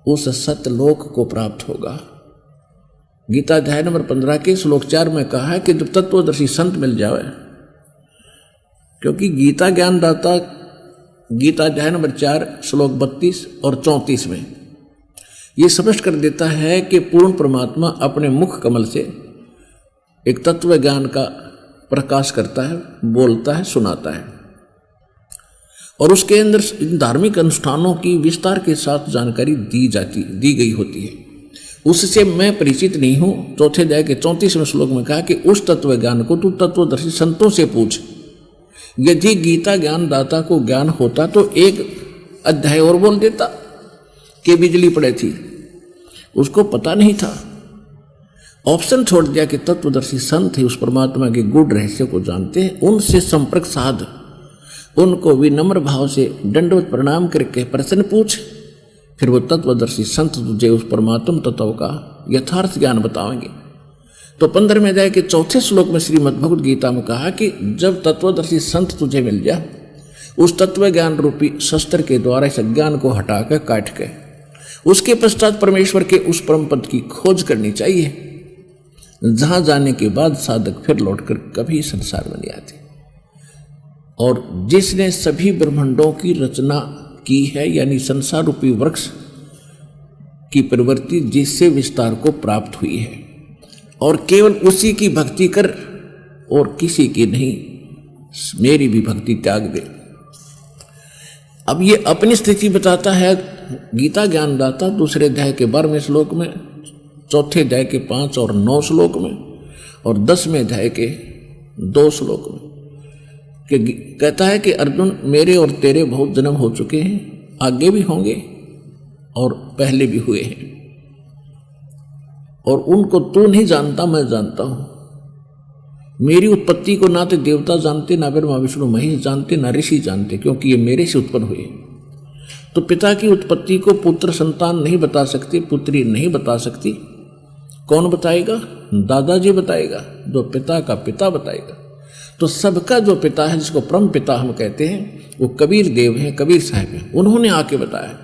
उस सत्यलोक को प्राप्त होगा। गीता अध्याय नंबर 15 के श्लोक 4 में कहा है कि जब तत्वदर्शी संत मिल जाए, क्योंकि गीता ज्ञानदाता गीता अध्याय नंबर 4 श्लोक 32 और 34 में ये स्पष्ट कर देता है कि पूर्ण परमात्मा अपने मुख कमल से एक तत्व ज्ञान का प्रकाश करता है, बोलता है, सुनाता है, और उसके अंदर इन धार्मिक अनुष्ठानों की विस्तार के साथ जानकारी दी गई होती है। उससे मैं परिचित नहीं हूं। चौथे अध्याय के 34वें श्लोक में कहा कि उस तत्व ज्ञान को तू तत्वदर्शी संतों से पूछ। यदि गीता ज्ञानदाता को ज्ञान होता तो एक अध्याय और बोल देता कि बिजली पड़े थी, उसको पता नहीं था। ऑप्शन छोड़ दिया कि तत्वदर्शी संत ही उस परमात्मा के गूढ़ रहस्य को जानते हैं, उनसे संपर्क साध, उनको विनम्र भाव से दंडवत प्रणाम करके प्रश्न पूछ, फिर वो तत्वदर्शी संत तुझे उस परमात्म तत्व का यथार्थ ज्ञान बताएंगे। तो 15वें अध्याय के 4 श्लोक में श्रीमद् भगवद गीता में कहा कि जब तत्वदर्शी संत तुझे मिल जाए, उस तत्व ज्ञान रूपी शस्त्र के द्वारा इस अज्ञान को हटाकर काट के उसके पश्चात परमेश्वर के उस परम पद की खोज करनी चाहिए, जहां जाने के बाद साधक फिर लौटकर कभी संसार में नहीं आते। और जिसने सभी ब्रह्मांडों की रचना की है, यानी संसार रूपी वृक्ष की प्रवृत्ति जिससे विस्तार को प्राप्त हुई है, और केवल उसी की भक्ति कर और किसी की नहीं, मेरी भी भक्ति त्याग दे। अब ये अपनी स्थिति बताता है गीता ज्ञानदाता दूसरे अध्याय के 12वें श्लोक में, चौथे अध्याय के 5 और 9 श्लोक में, और 10वें अध्याय के 2 श्लोक में कि कहता है कि अर्जुन, मेरे और तेरे बहुत जन्म हो चुके हैं, आगे भी होंगे और पहले भी हुए हैं, और उनको तू नहीं जानता, मैं जानता हूं। मेरी उत्पत्ति को ना तो देवता जानते, ना ब्रह्मा विष्णु महेश जानते, ना ऋषि जानते, क्योंकि ये मेरे से उत्पन्न हुए। तो पिता की उत्पत्ति को पुत्र संतान नहीं बता सकती, पुत्री नहीं बता सकती। कौन बताएगा? दादाजी बताएगा, जो पिता का पिता बताएगा। तो सबका जो पिता है, जिसको परम पिता हम कहते हैं, वो कबीर देव हैं, कबीर साहब हैं। उन्होंने आके बताया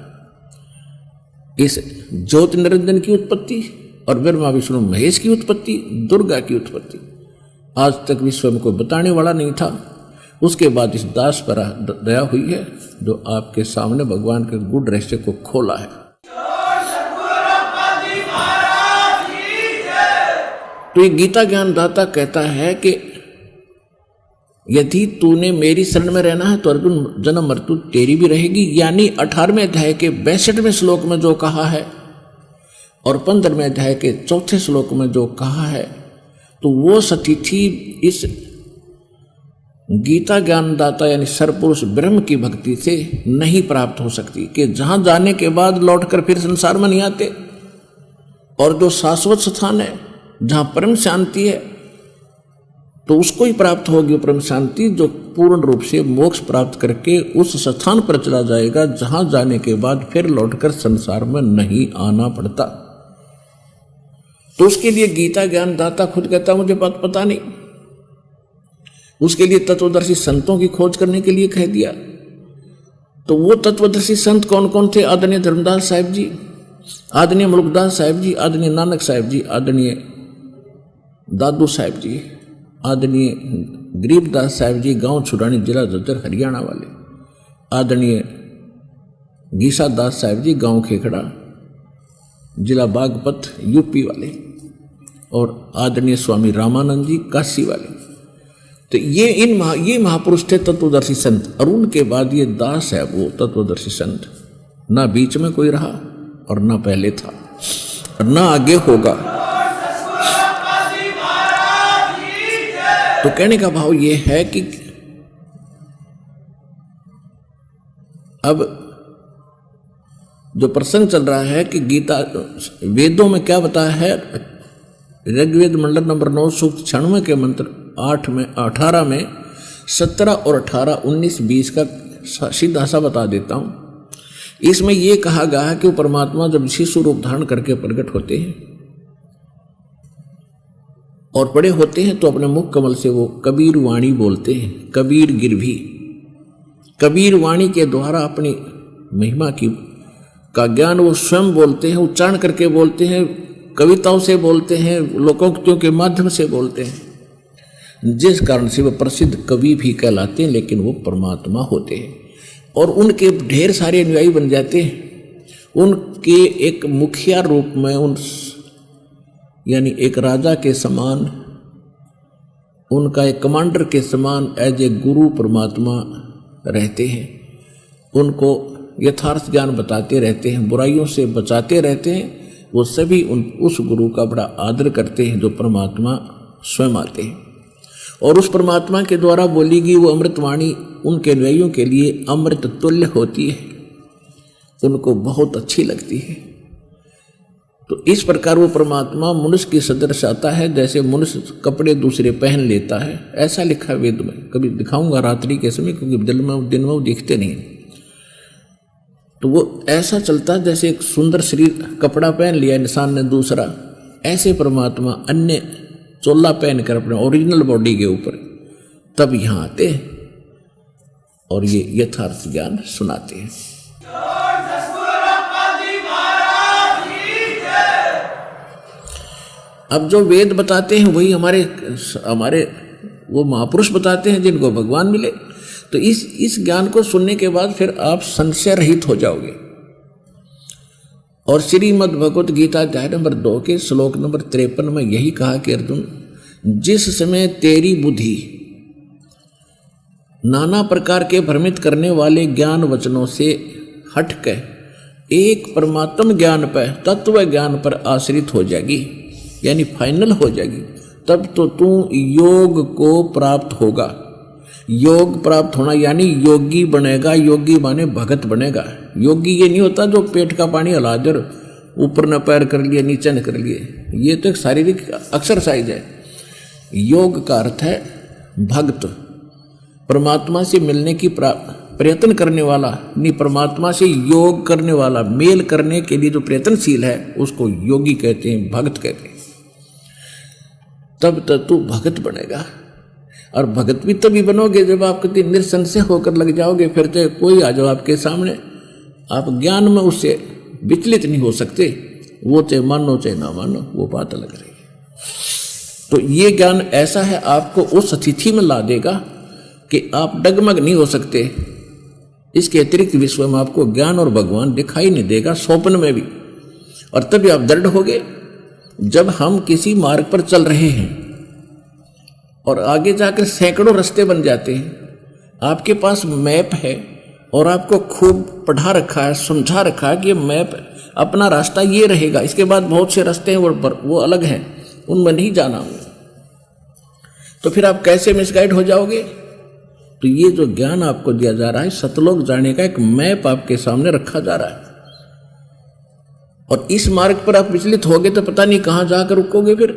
इस ज्योति निरंजन की उत्पत्ति और ब्रह्मा विष्णु महेश की उत्पत्ति, दुर्गा की उत्पत्ति आज तक विश्व में कोई बताने वाला नहीं था। उसके बाद इस दास पर दया हुई है, जो आपके सामने भगवान के गूढ़ रहस्य को खोला है। तो ये गीता ज्ञानदाता कहता है कि यदि तूने मेरी शरण में रहना है तो अर्जुन जन्म मृत्यु तेरी भी रहेगी, यानी 18वें अध्याय के 62वें श्लोक में जो कहा है और 15वें अध्याय के 4 श्लोक में जो कहा है, तो वो सतिथि इस गीता ज्ञानदाता यानी सरपुरुष ब्रह्म की भक्ति से नहीं प्राप्त हो सकती, कि जहां जाने के बाद लौटकर फिर संसार में नहीं आते। और जो शाश्वत स्थान है, जहां परम शांति है, तो उसको ही प्राप्त होगी परम शांति, जो पूर्ण रूप से मोक्ष प्राप्त करके उस स्थान पर चला जाएगा जहां जाने के बाद फिर लौटकर संसार में नहीं आना पड़ता। तो उसके लिए गीता ज्ञानदाता खुद कहता मुझे बात पता नहीं, उसके लिए तत्वदर्शी संतों की खोज करने के लिए कह दिया। तो वो तत्वदर्शी संत कौन कौन थे? आदरणीय धर्मदास साहिब जी, आदरणीय मुल्कदास साहिब जी, आदरणीय नानक साहिब जी, आदरणीय दादू साहिब जी, आदरणीय गरीबदास साहिब जी, गांव छुड़ानी, जिला झज्जर हरियाणा वाले, आदरणीय गीसा दास साहिब जी, गांव खेखड़ा, जिला बागपत, यूपी वाले, और आदरणीय स्वामी रामानंद जी, काशी वाले। तो ये महापुरुष थे तत्वदर्शी संत। और उनके बाद ये दास है वो तत्वदर्शी संत, ना बीच में कोई रहा और ना पहले था और ना आगे होगा। तो कहने का भाव ये है कि अब जो प्रसंग चल रहा है कि गीता वेदों में क्या बताया है, ऋग्वेद मंडल नंबर 9 सूक्त 96 के मंत्र 8 में 18 में 17 और 18, 19, 20 का सीधा सा बता देता हूं। इसमें यह कहा गया है कि वो परमात्मा जब शिशु रूप धारण करके प्रकट होते हैं और बड़े होते हैं तो अपने मुख कमल से वो कबीर वाणी बोलते हैं, कबीर गिरभी। कबीर वाणी के द्वारा अपनी महिमा की का ज्ञान वो स्वयं बोलते हैं, उच्चारण करके बोलते हैं, कविताओं से बोलते हैं, लोकोक्तियों के माध्यम से बोलते हैं, जिस कारण से वो प्रसिद्ध कवि भी कहलाते हैं, लेकिन वो परमात्मा होते हैं और उनके ढेर सारे अनुयायी बन जाते हैं। उनके एक मुखिया रूप में यानी एक राजा के समान, उनका एक कमांडर के समान एज ए गुरु परमात्मा रहते हैं। उनको यथार्थ ज्ञान बताते रहते हैं, बुराइयों से बचाते रहते हैं। वो सभी उस गुरु का बड़ा आदर करते हैं जो परमात्मा स्वयं आते हैं और उस परमात्मा के द्वारा बोली गई वो अमृतवाणी उनके अनुयायियों के लिए अमृत तुल्य होती है, उनको बहुत अच्छी लगती है। तो इस प्रकार वो परमात्मा मनुष्य की सदृश आता है, जैसे मनुष्य कपड़े दूसरे पहन लेता है, ऐसा लिखा है वेद में। कभी दिखाऊंगा रात्रि के समय, क्योंकि दिन में वो दिखते नहीं। तो वो ऐसा चलता है जैसे एक सुंदर शरीर कपड़ा पहन लिया इंसान ने दूसरा, ऐसे परमात्मा अन्य चोला पहन कर अपने ओरिजिनल बॉडी के ऊपर तब यहाँ आते हैं और ये यथार्थ ज्ञान सुनाते हैं। अब जो वेद बताते हैं वही हमारे वो महापुरुष बताते हैं जिनको भगवान मिले। तो इस ज्ञान को सुनने के बाद फिर आप संशय रहित हो जाओगे। और श्रीमद् भगवत गीता अध्याय नंबर 2 के श्लोक नंबर 53 में यही कहा कि अर्जुन, जिस समय तेरी बुद्धि नाना प्रकार के भ्रमित करने वाले ज्ञान वचनों से हटकर एक परमात्म ज्ञान पर, तत्व ज्ञान पर आश्रित हो जाएगी, यानी फाइनल हो जाएगी, तब तो तू योग को प्राप्त होगा। योग प्राप्त होना यानी योगी बनेगा। योगी माने भगत बनेगा। योगी ये नहीं होता जो पेट का पानी हिला दे, ऊपर न पैर कर लिए नीचे न कर लिए, ये तो एक शारीरिक एक्सरसाइज है। योग का अर्थ है भक्त, परमात्मा से मिलने की प्रयत्न करने वाला, नहीं परमात्मा से योग करने वाला, मेल करने के लिए जो प्रयत्नशील है उसको योगी कहते हैं, भक्त कहते हैं। तब तक तू भगत बनेगा। और भगत भी तभी बनोगे जब आप कभी निसंशय होकर लग जाओगे। फिर तो कोई आ जाओ आपके सामने, आप ज्ञान में उससे विचलित नहीं हो सकते। वो चाहे मानो चाहे ना मानो, वो बात अलग रहेगी। तो ये ज्ञान ऐसा है, आपको उस स्थिति में ला देगा कि आप डगमग नहीं हो सकते। इसके अतिरिक्त विश्व में आपको ज्ञान और भगवान दिखाई नहीं देगा, स्वप्न में भी। और तभी आप दृढ़ होगे। जब हम किसी मार्ग पर चल रहे हैं और आगे जाकर सैकड़ों रास्ते बन जाते हैं, आपके पास मैप है और आपको खूब पढ़ा रखा है, समझा रखा है कि मैप अपना रास्ता ये रहेगा, इसके बाद बहुत से रास्ते हैं वो अलग हैं, उनमें नहीं जाना होगा। तो फिर आप कैसे मिसगाइड हो जाओगे? तो ये जो ज्ञान आपको दिया जा रहा है, सतलोक जाने का एक मैप आपके सामने रखा जा रहा है। और इस मार्ग पर आप विचलित होगे तो पता नहीं कहाँ जाकर रुकोगे। फिर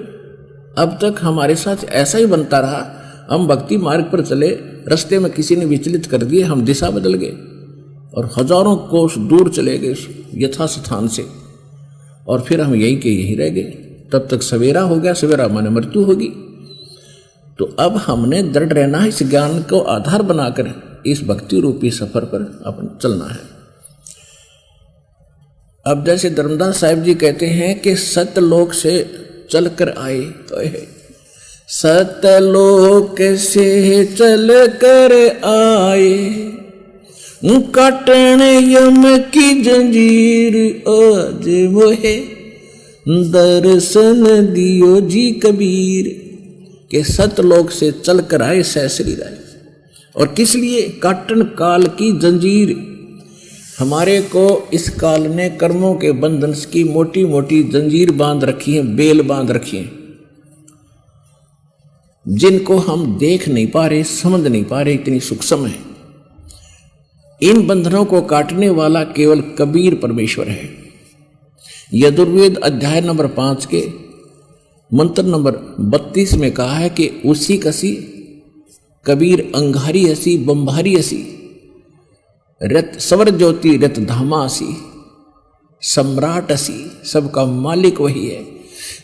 अब तक हमारे साथ ऐसा ही बनता रहा। हम भक्ति मार्ग पर चले, रास्ते में किसी ने विचलित कर दिए, हम दिशा बदल गए और हजारों कोस दूर चले गए यथा स्थान से, और फिर हम यहीं के यहीं रह गए। तब तक सवेरा हो गया, सवेरा माने मृत्यु होगी। तो अब हमने दृढ़ रहना है, इस ज्ञान को आधार बनाकर इस भक्ति रूपी सफर पर अपन चलना है। अब जैसे धर्मदास साहिब जी कहते हैं कि सतलोक से चल कर आए, सतलोक से चल कर आए, काटन यम की जंजीर आज मोहे, दर्शन दियो जी कबीर। के सतलोक से चल कर आए सहसरी राय। और किस लिए? काटन काल की जंजीर। हमारे को इस काल ने कर्मों के बंधन की मोटी मोटी जंजीर बांध रखी है, बेल बांध रखी है, जिनको हम देख नहीं पा रहे, समझ नहीं पा रहे, इतनी सूक्ष्म है। इन बंधनों को काटने वाला केवल कबीर परमेश्वर है। यजुर्वेद अध्याय नंबर 5 के मंत्र नंबर 32 में कहा है कि उसी कसी कबीर अंगारी हसी बंभारी हसी, रत सवर ज्योति रत धामा असी, सम्राट असी, सबका मालिक वही है।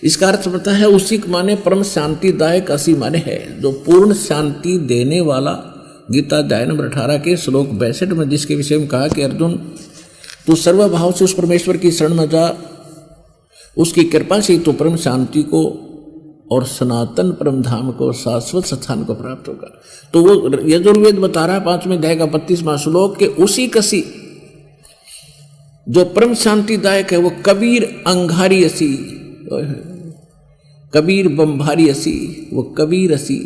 इसका अर्थ पता है, उसी माने परम शांतिदायक असी माने है, जो पूर्ण शांति देने वाला। गीता अध्याय नंबर 18 के श्लोक 62 में जिसके विषय में कहा कि अर्जुन तू सर्वभाव से उस परमेश्वर की शरण में जा, उसकी कृपा से तो परम शांति को और सनातन परम धाम को, शाश्वत स्थान को प्राप्त होगा। तो वो यजुर्वेद बता रहा है 5वें अध्याय का 32वां श्लोक के उसी कसी जो परम शांतिदायक है वो कबीर अंगारी असी, कबीर बम्भारी असी, वो कबीर असी,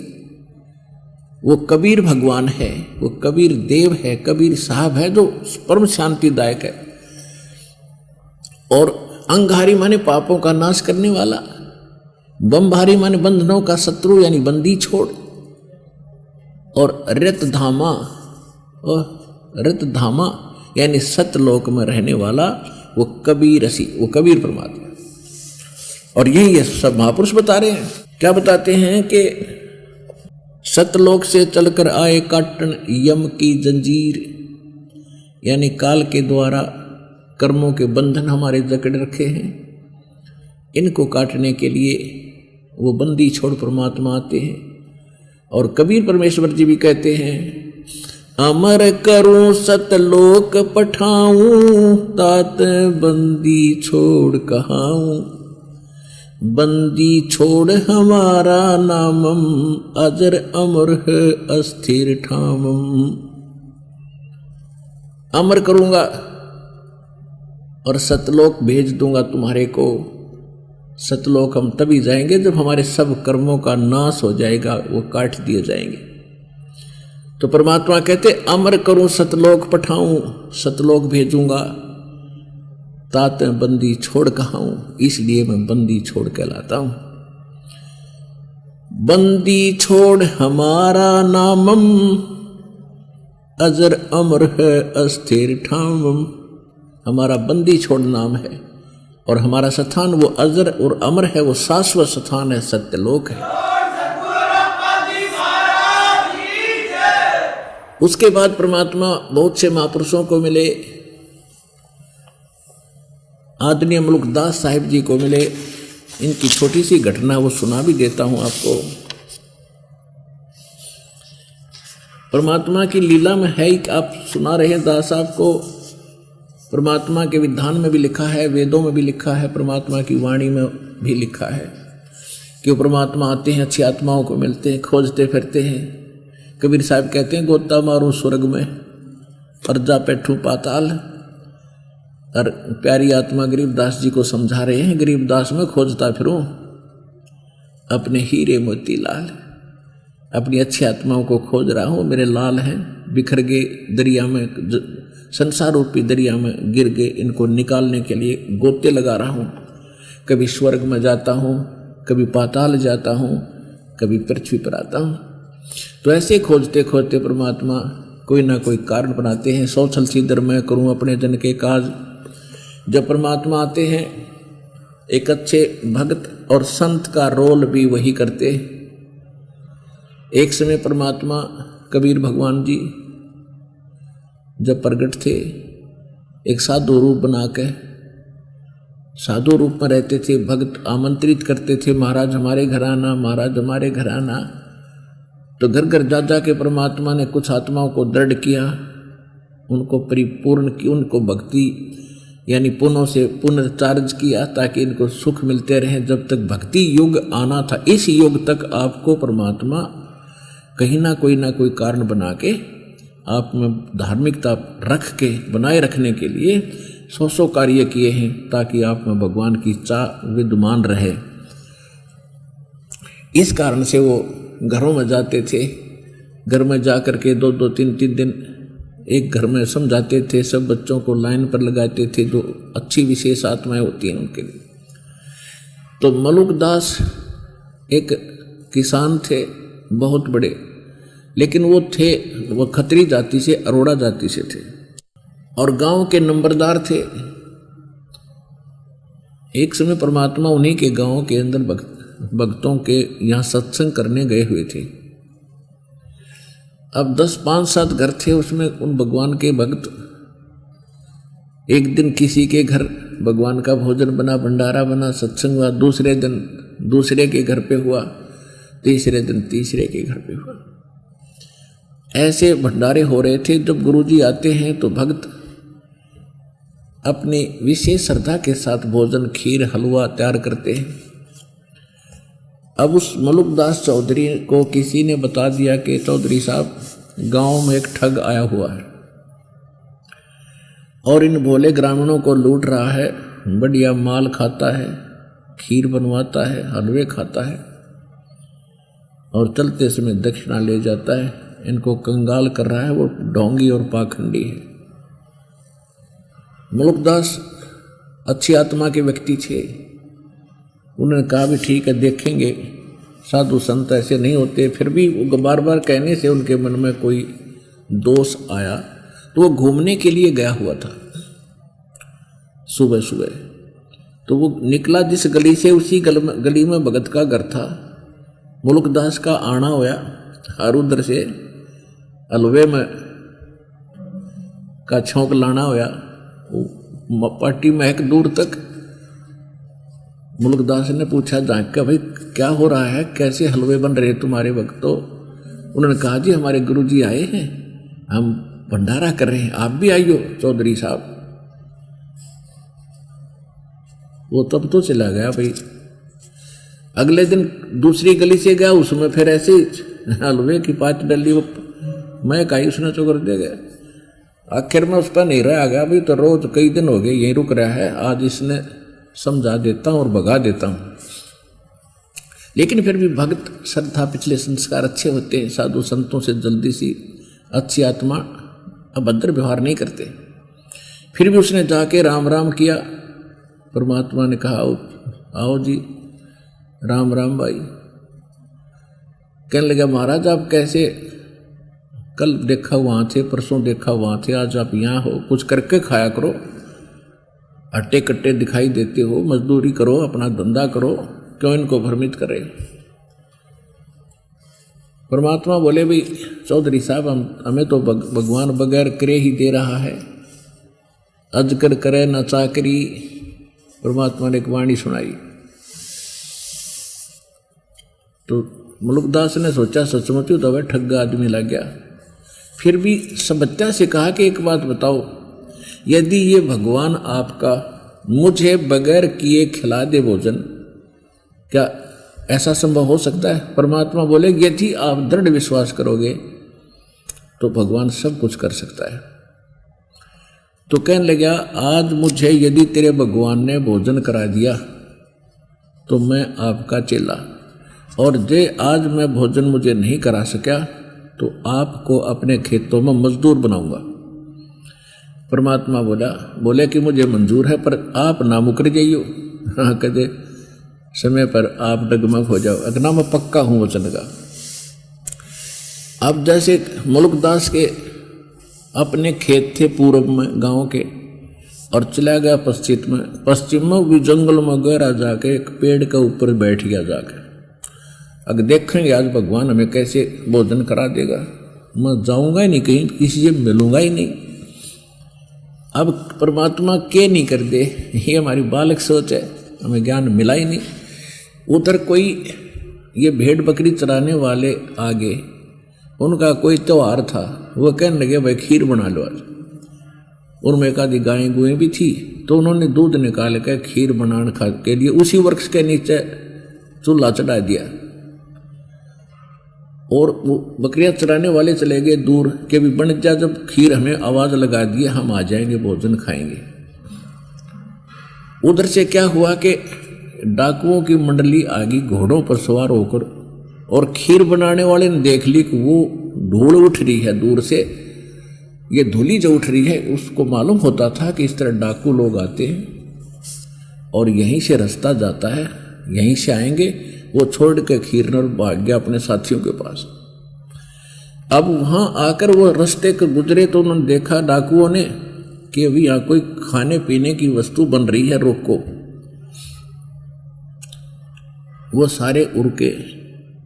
वो कबीर भगवान है, वो कबीर देव है, कबीर साहब है जो परम शांतिदायक है। और अंगारी माने पापों का नाश करने वाला, बम्भारी माने बंधनों का शत्रु यानी बंदी छोड़, और रतधामा, और रतधामा यानी सतलोक में रहने वाला वो कबीर असी, वो कबीर परमात्मा। और यही ये सब महापुरुष बता रहे हैं। क्या बताते हैं कि सतलोक से चलकर आए काटन यम की जंजीर, यानी काल के द्वारा कर्मों के बंधन हमारे जकड़ रखे हैं, इनको काटने के लिए वो बंदी छोड़ परमात्मा आते हैं। और कबीर परमेश्वर जी भी कहते हैं, अमर करूं सतलोक पठाऊं, तात बंदी छोड़ कहाऊं, बंदी छोड़ हमारा नामम, अजर अमर है अस्थिर ठामम। अमर करूंगा और सतलोक भेज दूंगा तुम्हारे को। सतलोक हम तभी जाएंगे जब हमारे सब कर्मों का नाश हो जाएगा, वो काट दिए जाएंगे। तो परमात्मा कहते अमर करूं सतलोक पठाऊं, सतलोक भेजूंगा, तात बंदी छोड़ कहाऊं, इसलिए मैं बंदी छोड़ कहलाता हूं। बंदी छोड़ हमारा नामम, अजर अमर है अस्थिर ठामम। हमारा बंदी छोड़ नाम है और हमारा स्थान वो अजर और अमर है, वो शाश्वत स्थान है, सत्यलोक है। उसके बाद परमात्मा बहुत से महापुरुषों को मिले, आदरणीय मुल्कदास साहिब जी को मिले। इनकी छोटी सी घटना वो सुना भी देता हूं आपको। परमात्मा की लीला में है, आप सुना रहे हैं दास साहब को। परमात्मा के विधान में भी लिखा है, वेदों में भी लिखा है, परमात्मा की वाणी में भी लिखा है कि वो परमात्मा आते हैं, अच्छी आत्माओं को मिलते हैं, खोजते फिरते हैं। कबीर साहब कहते हैं, गोता मारूं स्वर्ग में और जा बैठूं पाताल। और प्यारी आत्मा गरीबदास जी को समझा रहे हैं, गरीबदास में खोजता फिरूं अपने हीरे मोती लाल। अपनी अच्छी आत्माओं को खोज रहा हूँ, मेरे लाल हैं, बिखर गए दरिया में, संसार रूपी दरिया में गिर गए, इनको निकालने के लिए गोते लगा रहा हूँ। कभी स्वर्ग में जाता हूँ, कभी पाताल जाता हूँ, कभी पृथ्वी पर आता हूँ। तो ऐसे खोजते खोजते परमात्मा कोई ना कोई कारण बनाते हैं। सौ छल सीधर मैं करूं अपने जन के काज। जब परमात्मा आते हैं, एक अच्छे भक्त और संत का रोल भी वही करते। एक समय परमात्मा कबीर भगवान जी जब प्रगट थे, एक साधु रूप बना के साधु रूप में रहते थे। भक्त आमंत्रित करते थे, महाराज हमारे घर आना, महाराज हमारे घर आना। तो घर घर जा जा के परमात्मा ने कुछ आत्माओं को दृढ़ किया, उनको परिपूर्ण की, उनको भक्ति यानी पुनः से पुनर्चार्ज किया ताकि इनको सुख मिलते रहे। जब तक भक्ति युग आना था, इस युग तक आपको परमात्मा कहीं ना कोई कारण बना के आप में धार्मिकता रख के बनाए रखने के लिए सौ कार्य किए हैं ताकि आप में भगवान की चाह विद्यमान रहे। इस कारण से वो घरों में जाते थे, घर में जा कर के 2-2, 3-3 दिन एक घर में समझाते थे। सब बच्चों को लाइन पर लगाते थे, जो अच्छी विशेष आत्माएं होती हैं उनके लिए। तो मलुकदास एक किसान थे बहुत बड़े, लेकिन वो खत्री जाति से, अरोड़ा जाति से थे और गांव के नंबरदार थे। एक समय परमात्मा उन्हीं के गांव के अंदर भक्तों के यहाँ सत्संग करने गए हुए थे। अब 5-7 घर थे, उसमें उन भगवान के भक्त। एक दिन किसी के घर भगवान का भोजन बना, भंडारा बना, सत्संग हुआ। दूसरे दिन दूसरे के घर पे हुआ, तीसरे दिन तीसरे के घर पे हुआ। ऐसे भंडारे हो रहे थे। जब गुरुजी आते हैं तो भक्त अपनी विशेष श्रद्धा के साथ भोजन खीर हलवा तैयार करते हैं। अब उस मलुकदास चौधरी को किसी ने बता दिया कि चौधरी साहब गांव में एक ठग आया हुआ है और इन भोले ग्रामीणों को लूट रहा है, बढ़िया माल खाता है, खीर बनवाता है, हलवे खाता है और चलते समय दक्षिणा ले जाता है, इनको कंगाल कर रहा है, वो ढोंगी और पाखंडी है। मलुकदास अच्छी आत्मा के व्यक्ति थे। उन्होंने कहा भी ठीक है, देखेंगे, साधु संत ऐसे नहीं होते। फिर भी वो बार बार कहने से उनके मन में कोई दोष आया, तो वो घूमने के लिए गया हुआ था सुबह सुबह। तो वो निकला जिस गली से, उसी गली में भगत का घर था। मुल्कदास का आना होया और उधर से हलवे में का छौंक लाना होया, पार्टी महक दूर तक। मुल्कदास ने पूछा झांक का, भाई क्या हो रहा है, कैसे हलवे बन रहे तुम्हारे वक्त? तो उन्होंने कहा जी हमारे गुरुजी आए हैं, हम भंडारा कर रहे हैं, आप भी आइयो चौधरी साहब। वो तब तो चला गया भाई। अगले दिन दूसरी गली से गया, उसमें फिर ऐसे हलवे की पाँच डली वो मैं कही उसने चोकर दे गया। आखिर में उस पर नहीं रहा गया, अभी तो रोज कई दिन हो गए यहीं रुक रहा है, आज इसने समझा देता हूँ और भगा देता हूँ। लेकिन फिर भी भक्त श्रद्धा, पिछले संस्कार अच्छे होते हैं, साधु संतों से जल्दी सी अच्छी आत्मा अभद्र व्यवहार नहीं करते। फिर भी उसने जाके राम राम किया। परमात्मा ने कहा आओ जी, राम राम भाई। कहने लगा महाराज आप कैसे, कल देखा वहाँ थे, परसों देखा वहाँ थे, आज आप यहाँ हो, कुछ करके खाया करो, अट्टे कट्टे दिखाई देते हो, मजदूरी करो, अपना धंधा करो, क्यों इनको भ्रमित करे। परमात्मा बोले भाई चौधरी साहब हमें तो भगवान बगैर करे ही दे रहा है, अजकर करे न चाकरी। परमात्मा ने एक वाणी सुनाई। तो मुल्कदास ने सोचा सचमुच तो वह ठग आदमी लग गया। फिर भी सभ्यता से कहा कि एक बात बताओ, यदि ये भगवान आपका मुझे बगैर किए खिला दे भोजन, क्या ऐसा संभव हो सकता है? परमात्मा बोले यदि आप दृढ़ विश्वास करोगे तो भगवान सब कुछ कर सकता है। तो कहने लगा आज मुझे यदि तेरे भगवान ने भोजन करा दिया तो मैं आपका चेला, और जे आज मैं भोजन मुझे नहीं करा सका तो आपको अपने खेतों में मजदूर बनाऊंगा। परमात्मा बोले कि मुझे मंजूर है, पर आप ना मुकर जाइयो। हाँ कहते समय पर आप डगमग हो जाओ, अगना मैं पक्का हूँ वचन का। अब जैसे मुल्कदास के अपने खेत थे पूर्व में गांव के, और चला गया पश्चिम में भी जंगल में गहरा जाके एक पेड़ के ऊपर बैठ गया जाके। अगर देखेंगे आज भगवान हमें कैसे भोजन करा देगा, मैं जाऊंगा ही नहीं कहीं, किसी से मिलूंगा ही नहीं। अब परमात्मा के नहीं कर दे, ये हमारी बालक सोच है, हमें ज्ञान मिला ही नहीं। उधर कोई ये भेड़ बकरी चराने वाले आगे, उनका कोई त्योहार था, वो कहने लगे भाई खीर बना लो आज। उनमें एक आधी गायें गुएं भी थी, तो उन्होंने दूध निकाल कर खीर बनाने के लिए उसी वृक्ष के नीचे चूल्हा चढ़ा दिया। और वो बकरियां चराने वाले चले गए दूर के भी बन जा, जब खीर हमें आवाज लगा दी हम आ जाएंगे भोजन खाएंगे। उधर से क्या हुआ कि डाकुओं की मंडली आ गई घोड़ों पर सवार होकर, और खीर बनाने वाले ने देख ली कि वो धूल उठ रही है दूर से, ये धूली जो उठ रही है, उसको मालूम होता था कि इस तरह डाकू लोग आते हैं और यहीं से रास्ता जाता है, यहीं से आएंगे। वो छोड़ के खीरनर भाग गया अपने साथियों के पास। अब वहां आकर वो रास्ते के गुजरे तो उन्होंने देखा डाकुओं ने कि अभी यहाँ कोई खाने पीने की वस्तु बन रही है, रोको। वो सारे उड़के,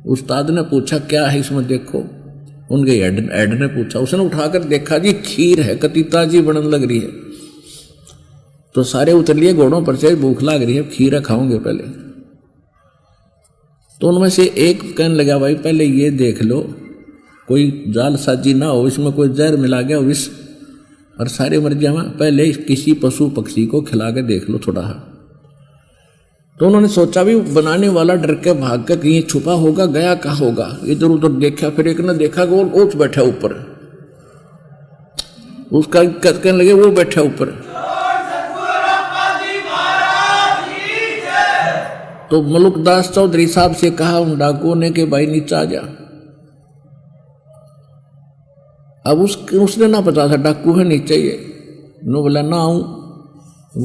उस्ताद ने पूछा क्या है इसमें देखो, उनके हेड ने पूछा, उसने उठाकर देखा जी खीर है, कतीता जी बनन लग रही है। तो सारे उतर लिए घोड़ों पर से, भूख लग रही है, खीर खाओगे पहले। तो उनमें से एक कहने लगा भाई पहले ये देख लो कोई जालसाजी ना हो, इसमें कोई जहर मिला गया विष, और सारे मर जावा, पहले किसी पशु पक्षी को खिला के देख लो थोड़ा। तो उन्होंने सोचा भी बनाने वाला डर के भाग कर कहीं छुपा होगा, गया कहाँ होगा। इधर उधर देखा, फिर एक ने देखा कि वो ओछ बैठा ऊपर, उसका कहने लगे वो बैठा ऊपर। तो मलुकदास चौधरी साहब से कहा उन डाकुओं ने कि भाई नीचे आ जा। अब उसने ना पता था डाकू है नीचे, ये नो बोला ना आऊं,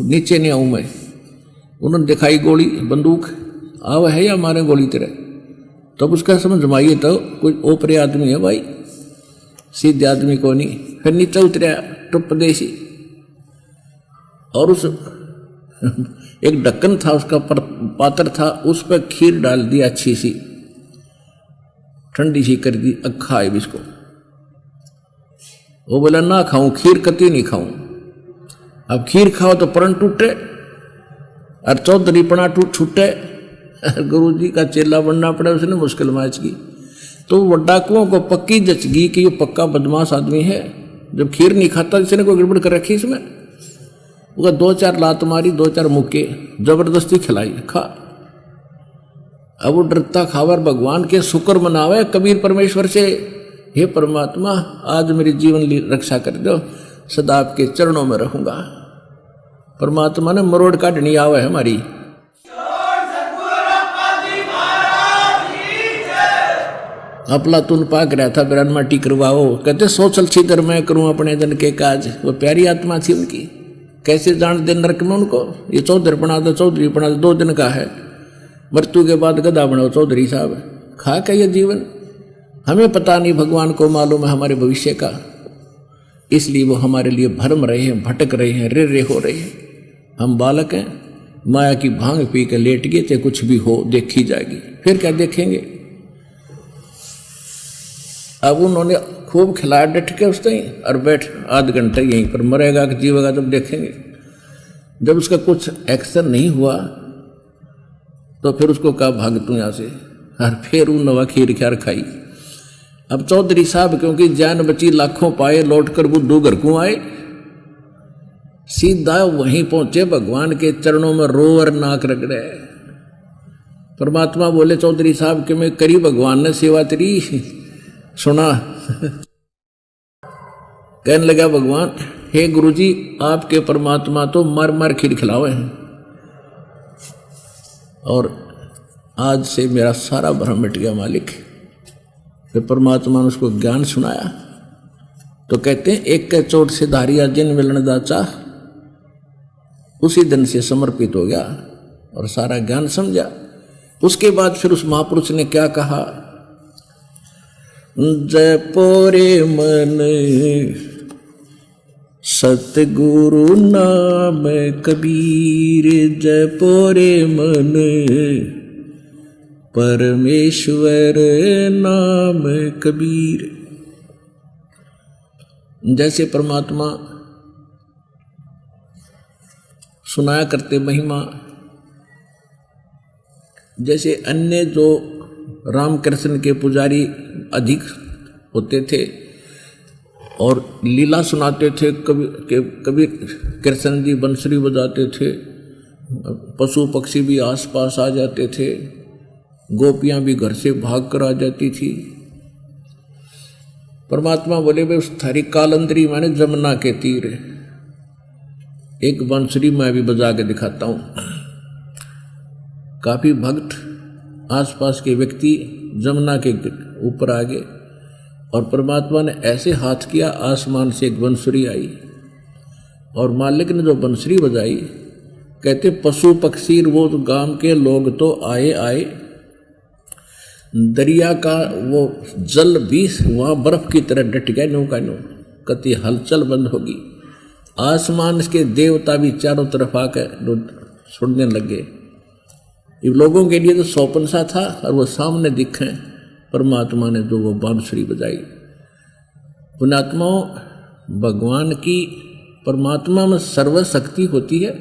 नीचे नहीं आऊं मैं। उन्होंने दिखाई गोली बंदूक, आव है या मारे गोली तेरे। तब उसका समझ माइए तो कोई ओपरे आदमी है भाई, सीधे आदमी को नहीं। फिर नीचे उतरा टुप देसी, और उस एक ढक्कन था उसका पात्र था, उस पर खीर डाल दी अच्छी सी, ठंडी सी कर दी, अखा है इसको। वो बोला ना खाऊं, खीर कति नहीं खाऊं। अब खीर खाओ तो प्रण टूटे और चौधरीपना छूटे, गुरु जी का चेला बनना पड़े, उसने मुश्किल मैच की। तो वो डाकुओं को पक्की जच गई कि ये पक्का बदमाश आदमी है, जब खीर नहीं खाता इसने कोई गड़बड़ कर रखी इसमें। वो 2-4 लात मारी, 2-4 मुक्के जबरदस्ती खिलाई, खा। अब वो डरता खावर भगवान के शुक्र मनावे कबीर परमेश्वर से, हे परमात्मा आज मेरी जीवन रक्षा कर दो, सदा आपके चरणों में रहूंगा। परमात्मा ने मरोड़ काटनी आवे है हमारी। अफलातून पाक रहा था, बिरान माटी करवाओ, कहते सोचल छिदर मैं करूं अपने जन के काज। वो प्यारी आत्मा थी उनकी, कैसे जान दे नरक में उनको। ये चौधरपना था, चौधरीपना 2 दिन का है, मृत्यु के बाद गधा बनाओ चौधरी साहब। खा का ये जीवन हमें पता नहीं, भगवान को मालूम है हमारे भविष्य का, इसलिए वो हमारे लिए भरम रहे हैं, भटक रहे हैं, रे हो रहे हैं। हम बालक हैं, माया की भांग पी के लेट गए थे, कुछ भी हो देखी जाएगी, फिर क्या देखेंगे। अब उन्होंने खूब खिलाया डट के उस टाइम, और बैठ आध घंटे यहीं पर, मरेगा कि जीवेगा जब देखेंगे। जब उसका कुछ एक्शन नहीं हुआ तो फिर उसको कहा भाग तू यहाँ से, और फिर उन नवा खीर ख्यार खाई। अब चौधरी साहब क्योंकि जान बची, लाखों पाए, लौट कर बुद्धू घर को आए, सीधा वहीं पहुंचे, भगवान के चरणों में रो और नाक रगड़े। परमात्मा बोले चौधरी साहब कि मैं करी भगवान ने सेवा तेरी, सुना। कहने लगा भगवान, हे गुरुजी आपके परमात्मा तो मार मार खीर खिलावे हैं, और आज से मेरा सारा भ्रम मिट गया मालिक। फिर परमात्मा ने उसको ज्ञान सुनाया। तो कहते हैं एक के चोट से धारिया जिन मिलन दाचा, उसी दिन से समर्पित हो गया और सारा ज्ञान समझा। उसके बाद फिर उस महापुरुष ने क्या कहा, जय पोरे मन सतगुरु नाम कबीर, जय पोरे मन परमेश्वर नाम कबीर। जैसे परमात्मा सुनाया करते महिमा, जैसे अन्य जो रामकृष्ण के पुजारी अधिक होते थे और लीला सुनाते थे, कभी कृष्ण जी बंसुरी बजाते थे, पशु पक्षी भी आसपास आ जाते थे, गोपियां भी घर से भाग कर आ जाती थी। परमात्मा बोले भाई उस थारी कालंदरी माने जमुना के तीर एक बंसुरी मैं भी बजा के दिखाता हूँ। काफी भक्त आसपास के व्यक्ति जमुना के ऊपर आ गए और परमात्मा ने ऐसे हाथ किया, आसमान से एक बंसुरी आई और मालिक ने जो बंसुरी बजाई, कहते पशु पक्षी वो गांव के लोग तो आए, दरिया का वो जल भी वहाँ बर्फ की तरह डट गया, नो का नो, कति हलचल बंद होगी। आसमान के देवता भी चारों तरफ आकर सुनने लगे। इन लोगों के लिए तो सौपन सा था और वो सामने दिखे परमात्मा ने जो वो बांसुरी बजाई। पुण्यात्माओं, भगवान की परमात्मा में सर्वशक्ति होती है।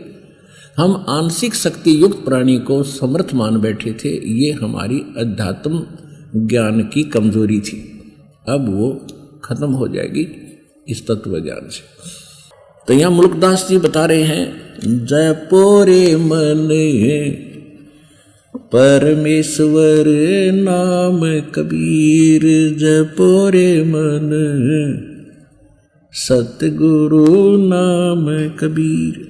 हम आंशिक शक्ति युक्त प्राणी को समर्थ मान बैठे थे, ये हमारी अध्यात्म ज्ञान की कमजोरी थी। अब वो खत्म हो जाएगी इस तत्व ज्ञान से। तो यहाँ मुल्कदास जी बता रहे हैं, जपोरे मन परमेश्वर नाम कबीर, जपोरे मन सतगुरु नाम कबीर।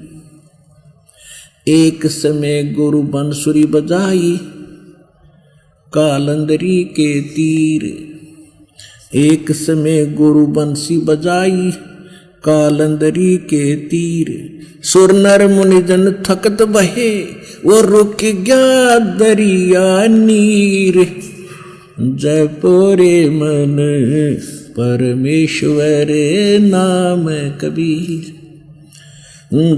एक समय गुरु बंसुरी बजाई कालंदरी के तीर, एक समय गुरु बंसी बजाई कालंदरी के तीर। सुर नर मुनिजन थकत बहे, वो रुक गया दरिया नीर। जपोरे मन परमेश्वर नाम कबीर,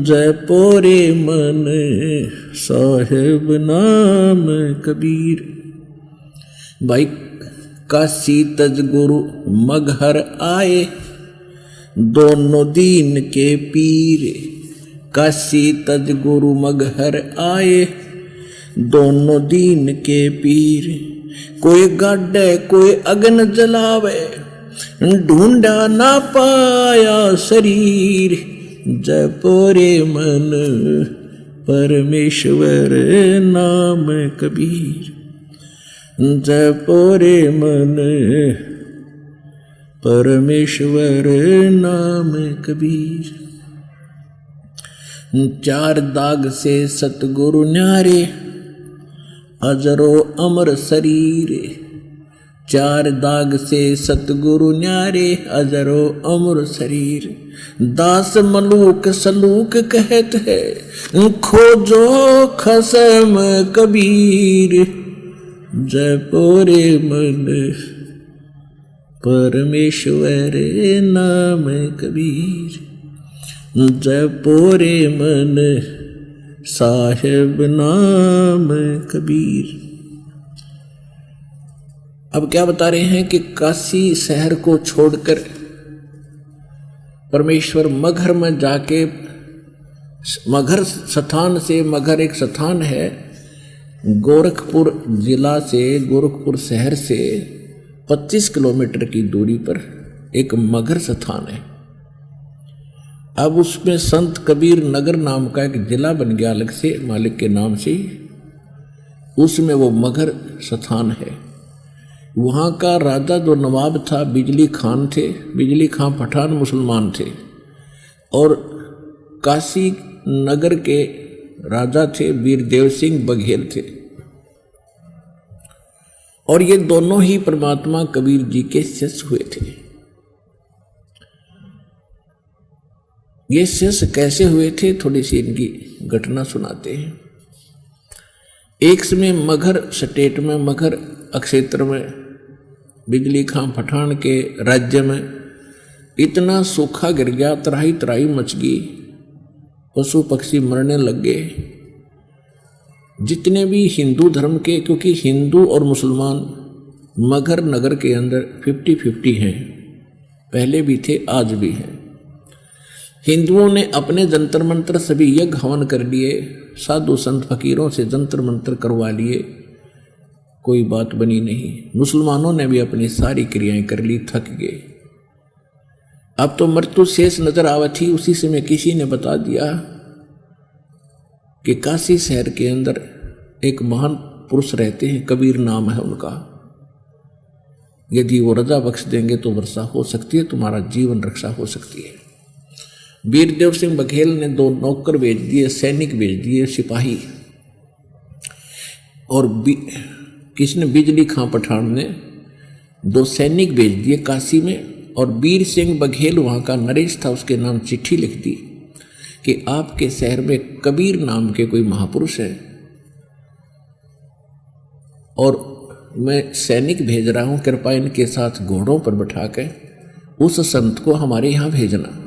जपोरे मन साहिब नाम कबीर। भाई काशी तज गुरु मगहर आए, दोनों दीन के पीर। काशी तज गुरु मगहर आए, दोनों दीन के पीर। कोई गाड़े कोई अग्न जलावे, ढूंढा ना पाया शरीर। जपोरे मन परमेश्वर नाम कबीर, जपोरे मन परमेश्वर नाम कबीर। चार दाग से सतगुरु न्यारे, अजरो अमर शरीर। चार दाग से सतगुरु न्यारे, अजरो अमर शरीर। दास मलूक सलूक कहत है, खोजो खसम कबीर। जपोरे मन परमेश्वर नाम कबीर, जपोरे मन साहिब नाम कबीर। अब क्या बता रहे हैं कि काशी शहर को छोड़कर परमेश्वर मगहर में जाके, मगहर स्थान से, मगहर एक स्थान है गोरखपुर जिला से, गोरखपुर शहर से 25 किलोमीटर की दूरी पर एक मगहर स्थान है। अब उसमें संत कबीर नगर नाम का एक जिला बन गया अलग से, मालिक के नाम से। उसमें वो मगहर स्थान है। वहाँ का राजा जो नवाब था बिजली खान थे, बिजली खान पठान मुसलमान थे, और काशी नगर के राजा थे वीरदेव सिंह बघेल थे। और ये दोनों ही परमात्मा कबीर जी के शिष्य हुए थे। ये शिष्य कैसे हुए थे, थोड़ी सी इनकी घटना सुनाते हैं। एक समय मगहर स्टेट में, मगहर क्षेत्र में, बिजली खां पठान के राज्य में इतना सूखा गिर गया, त्राही त्राही मच गई, पशु पक्षी मरने लग गए। जितने भी हिंदू धर्म के, क्योंकि हिंदू और मुसलमान मगहर नगर के अंदर 50-50 हैं, पहले भी थे आज भी हैं। हिंदुओं ने अपने जंतर मंत्र सभी यज्ञ हवन कर लिए, साधु संत फकीरों से जंतर मंत्र करवा लिए, कोई बात बनी नहीं। मुसलमानों ने भी अपनी सारी क्रियाएं कर ली, थक गए। अब तो मृत्यु शेष नजर आवत थी। उसी समय किसी ने बता दिया कि काशी शहर के अंदर एक महान पुरुष रहते हैं, कबीर नाम है उनका। यदि वो रजा बख्श देंगे तो वर्षा हो सकती है, तुम्हारा जीवन रक्षा हो सकती है। वीरदेव सिंह बघेल ने 2 नौकर भेज दिए, सैनिक भेज दिए, सिपाही, और किसने, बिजली खां पठान ने 2 सैनिक भेज दिए काशी में। और वीर सिंह बघेल वहाँ का नरेश था, उसके नाम चिट्ठी लिख दी कि आपके शहर में कबीर नाम के कोई महापुरुष है, और मैं सैनिक भेज रहा हूँ, कृपया इनके साथ घोड़ों पर बैठा के उस संत को हमारे यहाँ भेजना।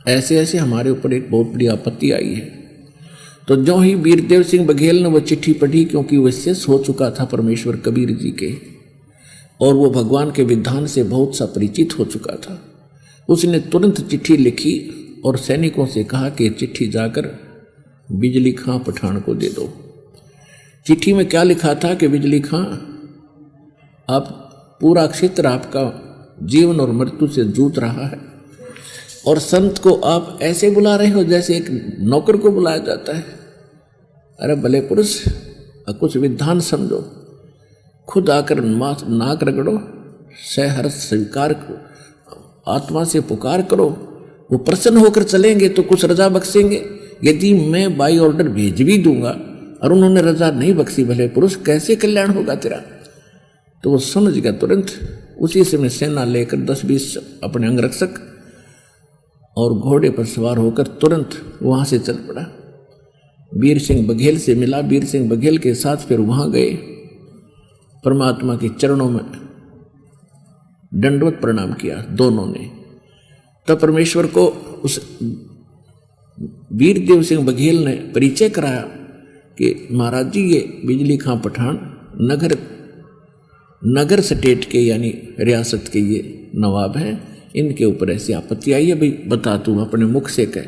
ऐसे ऐसे हमारे ऊपर एक बहुत बड़ी आपत्ति आई है। तो जो ही वीरदेव सिंह बघेल ने वो चिट्ठी पढ़ी, क्योंकि वो शिष्य हो चुका था परमेश्वर कबीर जी के, और वो भगवान के विधान से बहुत सा परिचित हो चुका था, उसने तुरंत चिट्ठी लिखी और सैनिकों से कहा कि चिट्ठी जाकर बिजली खां पठान को दे दो। चिट्ठी में क्या लिखा था कि बिजली खां, आप पूरा क्षेत्र आपका जीवन और मृत्यु से जूझ रहा है, और संत को आप ऐसे बुला रहे हो जैसे एक नौकर को बुलाया जाता है। अरे भले पुरुष, कुछ विधान समझो, खुद आकर नाक रगड़ो, सहर्ष स्वीकार करो, आत्मा से पुकार करो, वो प्रसन्न होकर चलेंगे तो कुछ रजा बख्शेंगे। यदि मैं बाई ऑर्डर भेज भी दूंगा और उन्होंने रजा नहीं बख्शी, भले पुरुष, कैसे कल्याण होगा तेरा? तो वो समझ गया तुरंत। उसी समय सेना लेकर 10-20 अपने अंगरक्षक और घोड़े पर सवार होकर तुरंत वहां से चल पड़ा। वीर सिंह बघेल से मिला, वीर सिंह बघेल के साथ फिर वहां गए, परमात्मा के चरणों में दंडवत प्रणाम किया दोनों ने। तब परमेश्वर को उस वीरदेव सिंह बघेल ने परिचय कराया कि महाराज जी, ये बिजली खां पठान नगर स्टेट के यानी रियासत के ये नवाब हैं, इनके ऊपर ऐसी आपत्ति आई है, भाई बता तू अपने मुख से कह।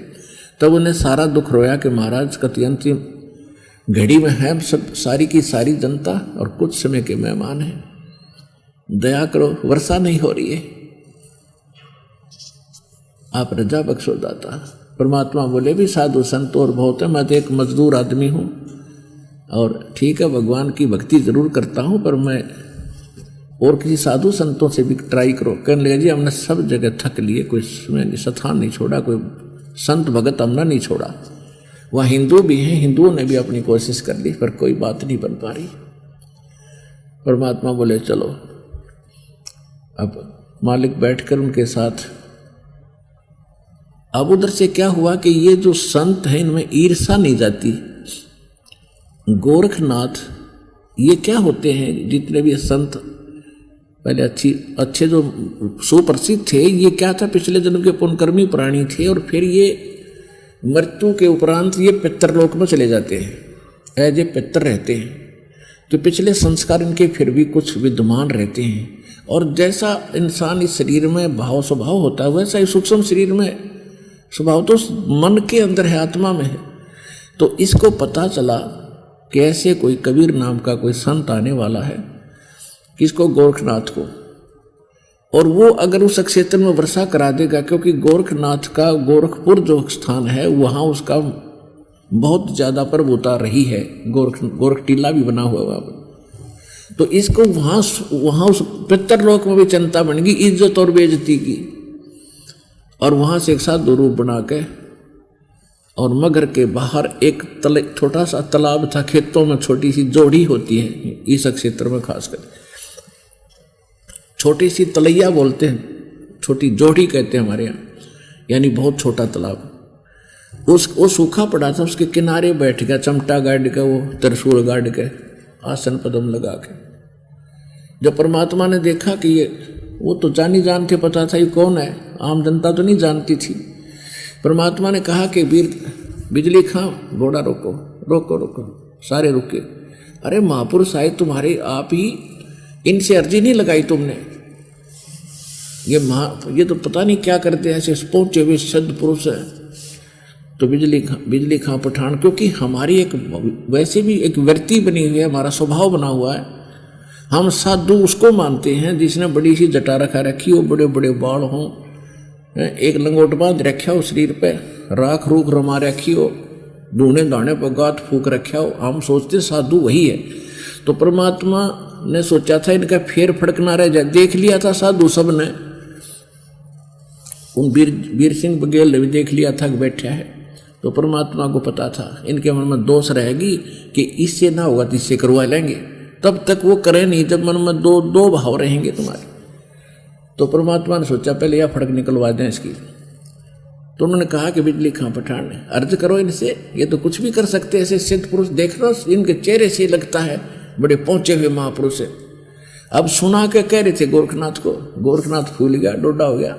तब उन्हें सारा दुख रोया कि महाराज कति अंतिम घड़ी में है सब, सारी की सारी जनता और कुछ समय के मेहमान हैं, दया करो, वर्षा नहीं हो रही है, आप रजा बख्शो दाता। परमात्मा बोले भी साधु संत और बहुत है, मैं तो एक मजदूर आदमी हूँ और ठीक है भगवान की भक्ति जरूर करता हूँ, पर मैं और किसी साधु संतों से भी ट्राई करो। कहने लगे जी हमने सब जगह थक लिए, कोई स्थान नहीं छोड़ा, कोई संत भगत हमने नहीं छोड़ा। वहाँ हिंदू भी हैं, हिंदुओं ने भी अपनी कोशिश कर ली, पर कोई बात नहीं बन पा रही। परमात्मा बोले चलो। अब मालिक बैठकर उनके साथ, अब उधर से क्या हुआ कि ये जो संत हैं इनमें ईर्षा नहीं जाती। गोरखनाथ ये क्या होते हैं, जितने भी संत पहले अच्छे जो सुप्रसिद्ध थे, ये क्या था, पिछले जन्म के पुण्यकर्मी प्राणी थे और फिर ये मृत्यु के उपरांत ये पितरलोक में चले जाते हैं, एज ए पितर रहते हैं। तो पिछले संस्कार इनके फिर भी कुछ विद्यमान रहते हैं, और जैसा इंसान इस शरीर में भाव स्वभाव होता है, वैसा ही सूक्ष्म शरीर में स्वभाव तो मन के अंदर है, आत्मा में है। तो इसको पता चला कि ऐसे कोई कबीर नाम का कोई संत आने वाला है, किसको, गोरखनाथ को, और वो अगर उस क्षेत्र में वर्षा करा देगा, क्योंकि गोरखनाथ का गोरखपुर जो स्थान है वहाँ उसका बहुत ज़्यादा प्रभुता रही है, गोरख टीला भी बना हुआ है। तो इसको वहाँ उस पितरलोक में भी चिंता बन गई, इज्जत और बेइज्जती की। और वहाँ से एक साधु रूप बना के, और मगर के बाहर एक छोटा सा तालाब था, खेतों में छोटी सी जोड़ी होती है इस क्षेत्र में, खासकर छोटी सी तलैया बोलते हैं, छोटी जोड़ी कहते हैं हमारे यहाँ, यानी बहुत छोटा तालाब। वो सूखा पड़ा था, उसके किनारे बैठ गया, चमटा गाड़ के, वो त्रिशूल गाड़ के, आसन पदम लगा के। जब परमात्मा ने देखा कि ये, वो तो जानी जानते, पता था ये कौन है, आम जनता तो नहीं जानती थी। परमात्मा ने कहा कि बिजली खां, घोड़ा रोको रोको रोको, सारे रुके। अरे महापुरुष आए तुम्हारे, आप ही इनसे अर्जी नहीं लगाई तुमने? ये तो पता नहीं क्या करते हैं, ऐसे पहुंचे हुए सद पुरुष है। तो बिजली खां पठान, क्योंकि हमारी एक वैसे भी एक वृत्ति बनी हुई है, हमारा स्वभाव बना हुआ है, हम साधु उसको मानते हैं जिसने बड़ी सी जटा रखा रखी हो, बड़े बड़े बाल हों, एक लंगोट बांध रखा हो शरीर पे, राख रूख रमा रखी हो, ढूंढे दाने पर गात फूक रखा हो, हम सोचते साधु वही है। तो परमात्मा ने सोचा था इनका फेर फड़क ना रह जाए, देख लिया था साधु सब ने, उन वीर सिंह बघेल ने भी देख लिया था कि बैठा है। तो परमात्मा को पता था इनके मन में दोष रहेगी कि इससे ना होगा तो इससे करवा लेंगे, तब तक वो करे नहीं जब मन में दो भाव रहेंगे तुम्हारे। तो परमात्मा ने सोचा पहले यह फड़क निकलवा दें इसकी। तो उन्होंने कहा कि बिजली खां पठान ने, अर्ज करो इनसे, ये तो कुछ भी कर सकते हैं, ऐसे सिद्ध पुरुष देख लो, इनके चेहरे से लगता है बड़े पहुंचे हुए महापुरुष है। अब सुना के कह रहे थे गोरखनाथ को, गोरखनाथ फूल गया, डोडा हो गया।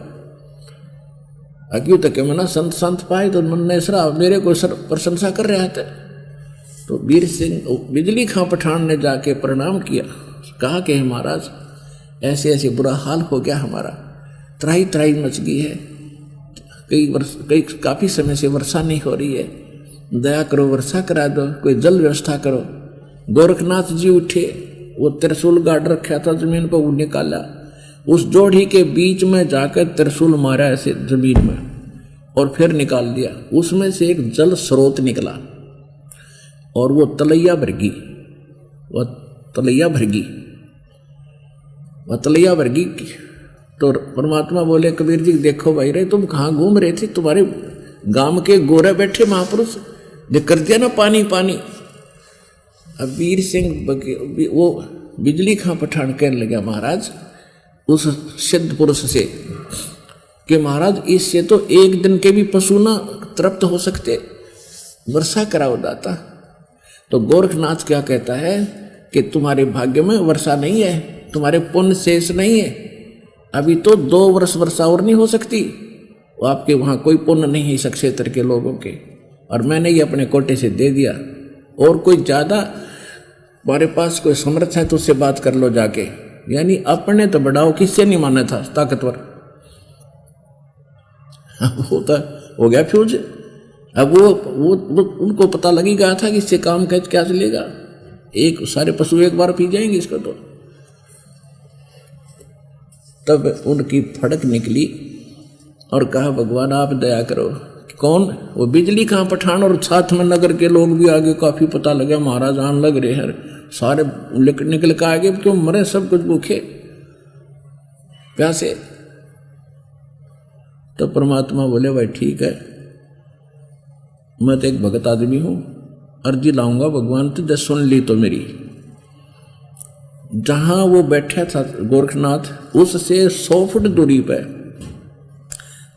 क्यों तक मना संत पाए तो मन ने सरा मेरे को प्रशंसा कर रहे थे। तो वीर सिंह बिजली खां पठान ने जाके प्रणाम किया, कहा कि महाराज ऐसे ऐसे बुरा हाल हो गया हमारा, त्राही त्राही मच गई है, काफ़ी समय से वर्षा नहीं हो रही है, दया करो वर्षा करा दो, कोई जल व्यवस्था करो। गोरखनाथ जी उठे, वो त्रिशूल गाड़ रखा था जमीन पर, वो निकाला, उस जोड़ी के बीच में जाकर त्रिशूल मारा ऐसे जमीन में, और फिर निकाल दिया। उसमें से एक जल स्रोत निकला और वो तलैया भरगी, वह तलैया भरगी। तो परमात्मा बोले कबीर जी देखो भाई रे, तुम कहाँ घूम रहे थे? तुम्हारे गांव के गोरे बैठे महापुरुष ने कर दिया ना पानी पानी। अब वीर सिंह वो बिजली खां पठान कहने लगा महाराज उस सिद्ध पुरुष से कि महाराज इससे तो एक दिन के भी पशु ना तृप्त हो सकते, वर्षा कराओ दाता। तो गोरखनाथ क्या कहता है कि तुम्हारे भाग्य में वर्षा नहीं है, तुम्हारे पुण्य शेष नहीं है, अभी तो 2 वर्ष वर्षा और नहीं हो सकती। वो आपके वहाँ कोई पुण्य नहीं है इस क्षेत्र के लोगों के, और मैंने ये अपने कोटे से दे दिया। और कोई ज़्यादा हमारे पास कोई समर्थ है तो उससे बात कर लो जाके, यानी अपने तो बढ़ाओ, किससे नहीं माना था ताकतवर। वो तो हो गया फ्यूज। अब वो उनको पता लगी गया था कि इससे काम कैसे क्या चलेगा, एक सारे पशु एक बार पी जाएंगे इसको। तो तब उनकी फड़क निकली और कहा भगवान आप दया करो। कौन? वो बिजली खां पठान और साथ में नगर के लोग भी आगे काफी पता लगा महाराज आन लग रहे हैं, सारे निकल के आगे, क्यों मरे सब कुछ भूखे प्यासे। तो परमात्मा बोले भाई ठीक है, मैं तो एक भगत आदमी हूं, अर्जी लाऊंगा भगवान तो जब सुन ली तो मेरी। जहां वो बैठा था गोरखनाथ उससे 100 फुट दूरी पर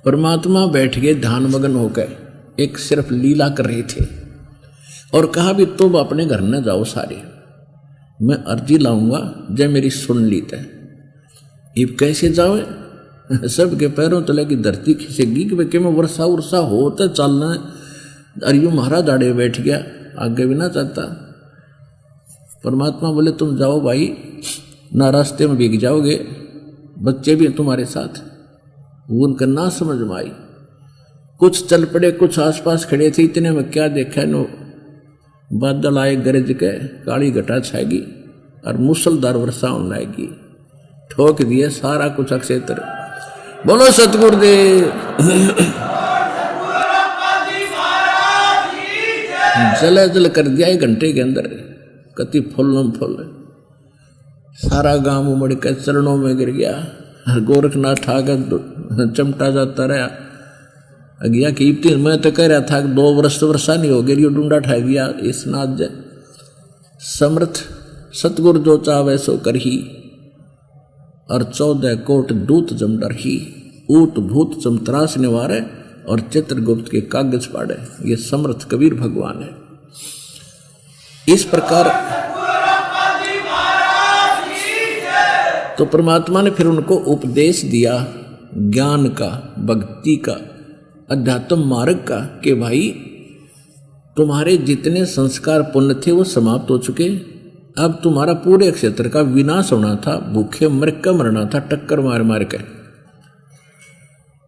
परमात्मा बैठ गए ध्यान मगन होकर, एक सिर्फ लीला कर रहे थे और कहा भी तुम अपने घर न जाओ सारे, मैं अर्जी लाऊंगा जब मेरी सुन ली तय। ये कैसे जाओ? सबके पैरों तले की धरती खिसेगी कि मैं वर्षा उर्षा हो तो चलना है। अरियो महाराज आड़े बैठ गया, आगे भी ना चलता। परमात्मा बोले तुम जाओ भाई, ना रास्ते में भीग जाओगे, बच्चे भी हैं तुम्हारे साथ। वो उनका ना समझ में आई, कुछ चल पड़े, कुछ आसपास खड़े थे। इतने में क्या देखा नो, बादल आए गरज के, काली घटा छाएगी और मूसलधार वर्षा होने लगेगी। ठोक दिए सारा कुछ अक्षेत्र। बोलो सतगुरुदेव। जल कर दिया 1 घंटे के अंदर, कति फुल्लम फुल। सारा गांव उमड़ के चरणों में गिर गया। गोरखनाथ ठाकर चमटा जाता रहा। अगिया कीर्ति मैं तो कह रहा था कि 2 वर्ष तो वर्षा नहीं हो गई, यो डूंडा ठा दिया। इस नाथ जय समर्थ सतगुरु जो चावे सो करही, और 14 कोट दूत जम डरही। ऊत भूत जम त्रास निवारे, और चित्रगुप्त के कागज पाड़े। ये समर्थ कबीर भगवान है। इस प्रकार तो परमात्मा ने फिर उनको उपदेश दिया ज्ञान का, भक्ति का, अध्यात्म मार्ग का, कि भाई तुम्हारे जितने संस्कार पुण्य थे वो समाप्त हो चुके। अब तुम्हारा पूरे क्षेत्र का विनाश होना था, भूखे मर का मरना था, टक्कर मार मार के।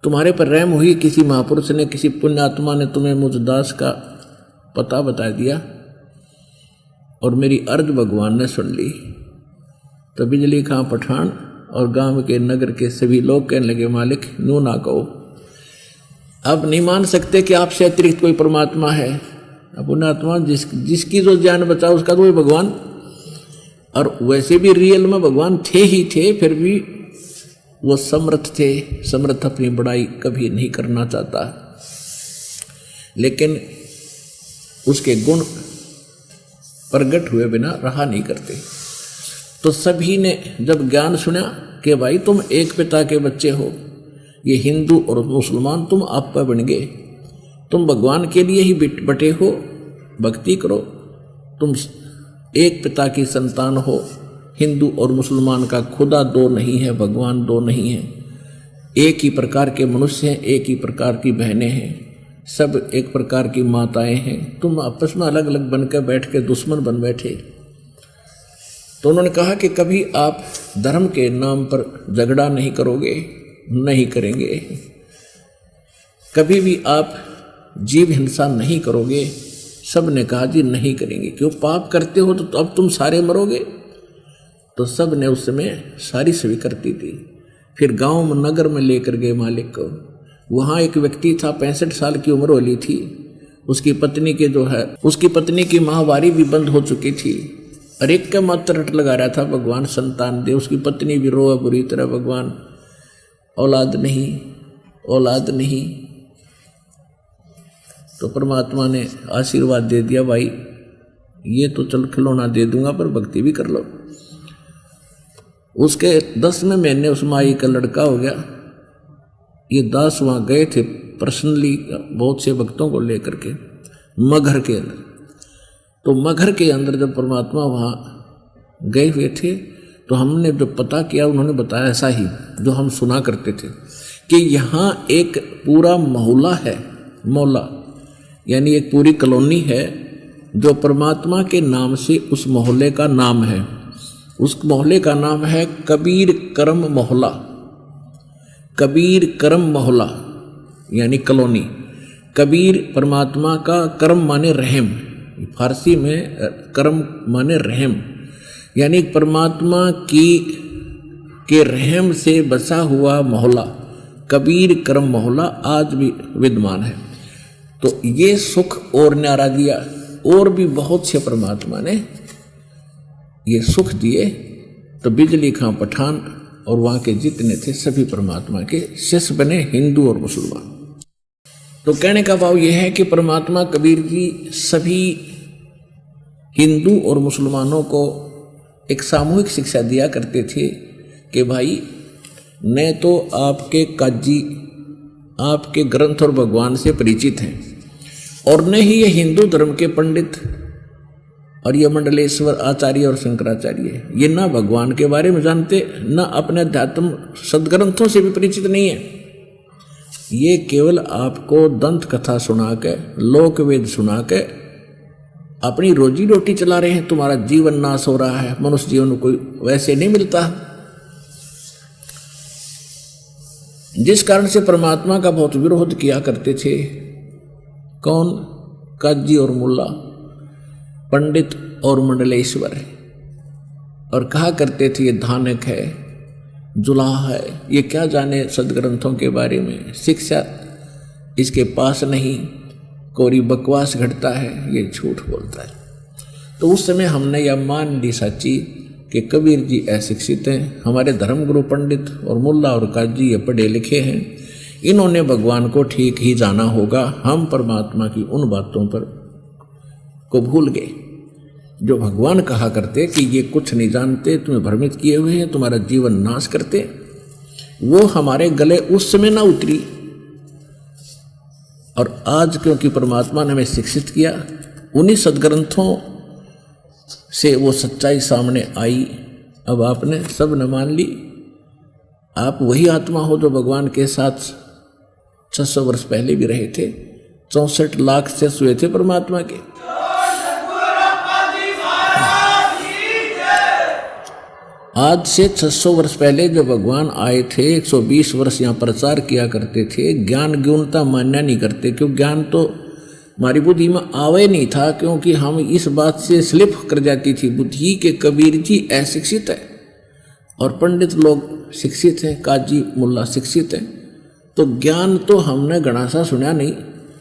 तुम्हारे पर रहम हुई, किसी महापुरुष ने, किसी पुण्यात्मा ने तुम्हें मुझ दास का पता बता दिया और मेरी अर्ज भगवान ने सुन ली। तो बिजली खां पठान और गांव के नगर के सभी लोग कहने लगे मालिक नो ना कहो, अब नहीं मान सकते कि आपसे अतिरिक्त कोई परमात्मा है। अब पुण्यात्मा जिसकी जो जान बचाओ उसका तो वही भगवान। और वैसे भी रियल में भगवान थे ही थे, फिर भी वो समर्थ थे। समर्थ अपनी बड़ाई कभी नहीं करना चाहता, लेकिन उसके गुण प्रगट हुए बिना रहा नहीं करते। तो सभी ने जब ज्ञान सुना कि भाई तुम एक पिता के बच्चे हो, ये हिंदू और मुसलमान तुम आप पर बन गए, तुम भगवान के लिए ही बटे हो, भक्ति करो, तुम एक पिता की संतान हो। हिंदू और मुसलमान का खुदा 2 नहीं है, भगवान 2 नहीं है, एक ही प्रकार के मनुष्य हैं, एक ही प्रकार की बहनें हैं, सब एक प्रकार की माताएं हैं। तुम आपस में अलग अलग बनकर बैठ के दुश्मन बन बैठे। तो उन्होंने कहा कि कभी आप धर्म के नाम पर झगड़ा नहीं करोगे, नहीं करेंगे। कभी भी आप जीव हिंसा नहीं करोगे। सब ने कहा जी नहीं करेंगे, क्यों पाप करते हो तो अब तुम सारे मरोगे। तो सब ने उस समय सारी स्वीकृति दी। फिर गांव में नगर में लेकर गए मालिक को। वहाँ एक व्यक्ति था, 65 साल की उम्र वाली थी, उसकी पत्नी की माहवारी भी बंद हो चुकी थी, और एक का मात्र रट लगा रहा था, भगवान संतान दे। उसकी पत्नी भी रोए बुरी तरह, भगवान औलाद नहीं। तो परमात्मा ने आशीर्वाद दे दिया, भाई ये तो चल खिलौना दे दूंगा पर भक्ति भी कर लो। उसके 10वें महीने उस माई का लड़का हो गया। ये दास वहाँ गए थे पर्सनली बहुत से भक्तों को लेकर के मगहर के अंदर। तो मगहर के अंदर जब परमात्मा वहाँ गए हुए थे तो हमने जब पता किया, उन्होंने बताया ऐसा ही जो हम सुना करते थे कि यहाँ एक पूरा मोहल्ला है, मोहल्ला यानी एक पूरी कॉलोनी है जो परमात्मा के नाम से उस मोहल्ले का नाम है। उस मोहल्ले का नाम है कबीर करम मोहल्ला। कबीर करम मोहल्ला यानी कॉलोनी। कबीर परमात्मा का, करम माने रहम, फारसी में करम माने रहम, यानी परमात्मा के रहम से बसा हुआ मोहल्ला कबीर करम मोहल्ला आज भी विद्यमान है। तो ये सुख और न्यारा दिया, और भी बहुत से परमात्मा ने ये सुख दिए। तो बिजली खां पठान और वहाँ के जितने थे सभी परमात्मा के शिष्य बने, हिंदू और मुसलमान। तो कहने का भाव यह है कि परमात्मा कबीर जी सभी हिंदू और मुसलमानों को एक सामूहिक शिक्षा दिया करते थे कि भाई न तो आपके काजी आपके ग्रंथ और भगवान से परिचित हैं, और न ही ये हिंदू धर्म के पंडित और ये मंडलेश्वर आचार्य और शंकराचार्य, ये ना भगवान के बारे में जानते, ना अपने अध्यात्म सदग्रंथों से भी परिचित नहीं है। ये केवल आपको दंत कथा सुना के, लोक वेद सुना के अपनी रोजी रोटी चला रहे हैं। तुम्हारा जीवन नाश हो रहा है। मनुष्य जीवन कोई वैसे नहीं मिलता, जिस कारण से परमात्मा का बहुत विरोध किया करते थे। कौन? काजी और मुल्ला, पंडित और मंडलेश्वर, और कहा करते थे ये धानक है, जुलाहा है, ये क्या जाने सदग्रंथों के बारे में, शिक्षा इसके पास नहीं, कोरी बकवास घटता है, ये झूठ बोलता है। तो उस समय हमने यह मान ली सच्ची कि कबीर जी अशिक्षित हैं, हमारे धर्मगुरु पंडित और मुल्ला और काजी ये पढ़े लिखे हैं, इन्होंने भगवान को ठीक ही जाना होगा। हम परमात्मा की उन बातों पर को भूल गए जो भगवान कहा करते कि ये कुछ नहीं जानते, तुम्हें भ्रमित किए हुए हैं, तुम्हारा जीवन नाश करते। वो हमारे गले उस समय ना उतरी, और आज क्योंकि परमात्मा ने हमें शिक्षित किया, उन्हीं सदग्रंथों से वो सच्चाई सामने आई। अब आपने सब न मान ली। आप वही आत्मा हो जो भगवान के साथ 600 वर्ष पहले भी रहे थे। 64 लाख से हुए थे परमात्मा के। आज से 600 वर्ष पहले जब भगवान आए थे, 120 वर्ष यहाँ प्रचार किया करते थे। ज्ञान गौणता मान्य नहीं करते, क्यों? ज्ञान तो हमारी बुद्धि में आवे नहीं था, क्योंकि हम इस बात से स्लिप कर जाती थी बुद्धि के कबीर जी अशिक्षित है और पंडित लोग शिक्षित हैं, काजी मुल्ला शिक्षित हैं। तो ज्ञान तो हमने घना सा सुना नहीं,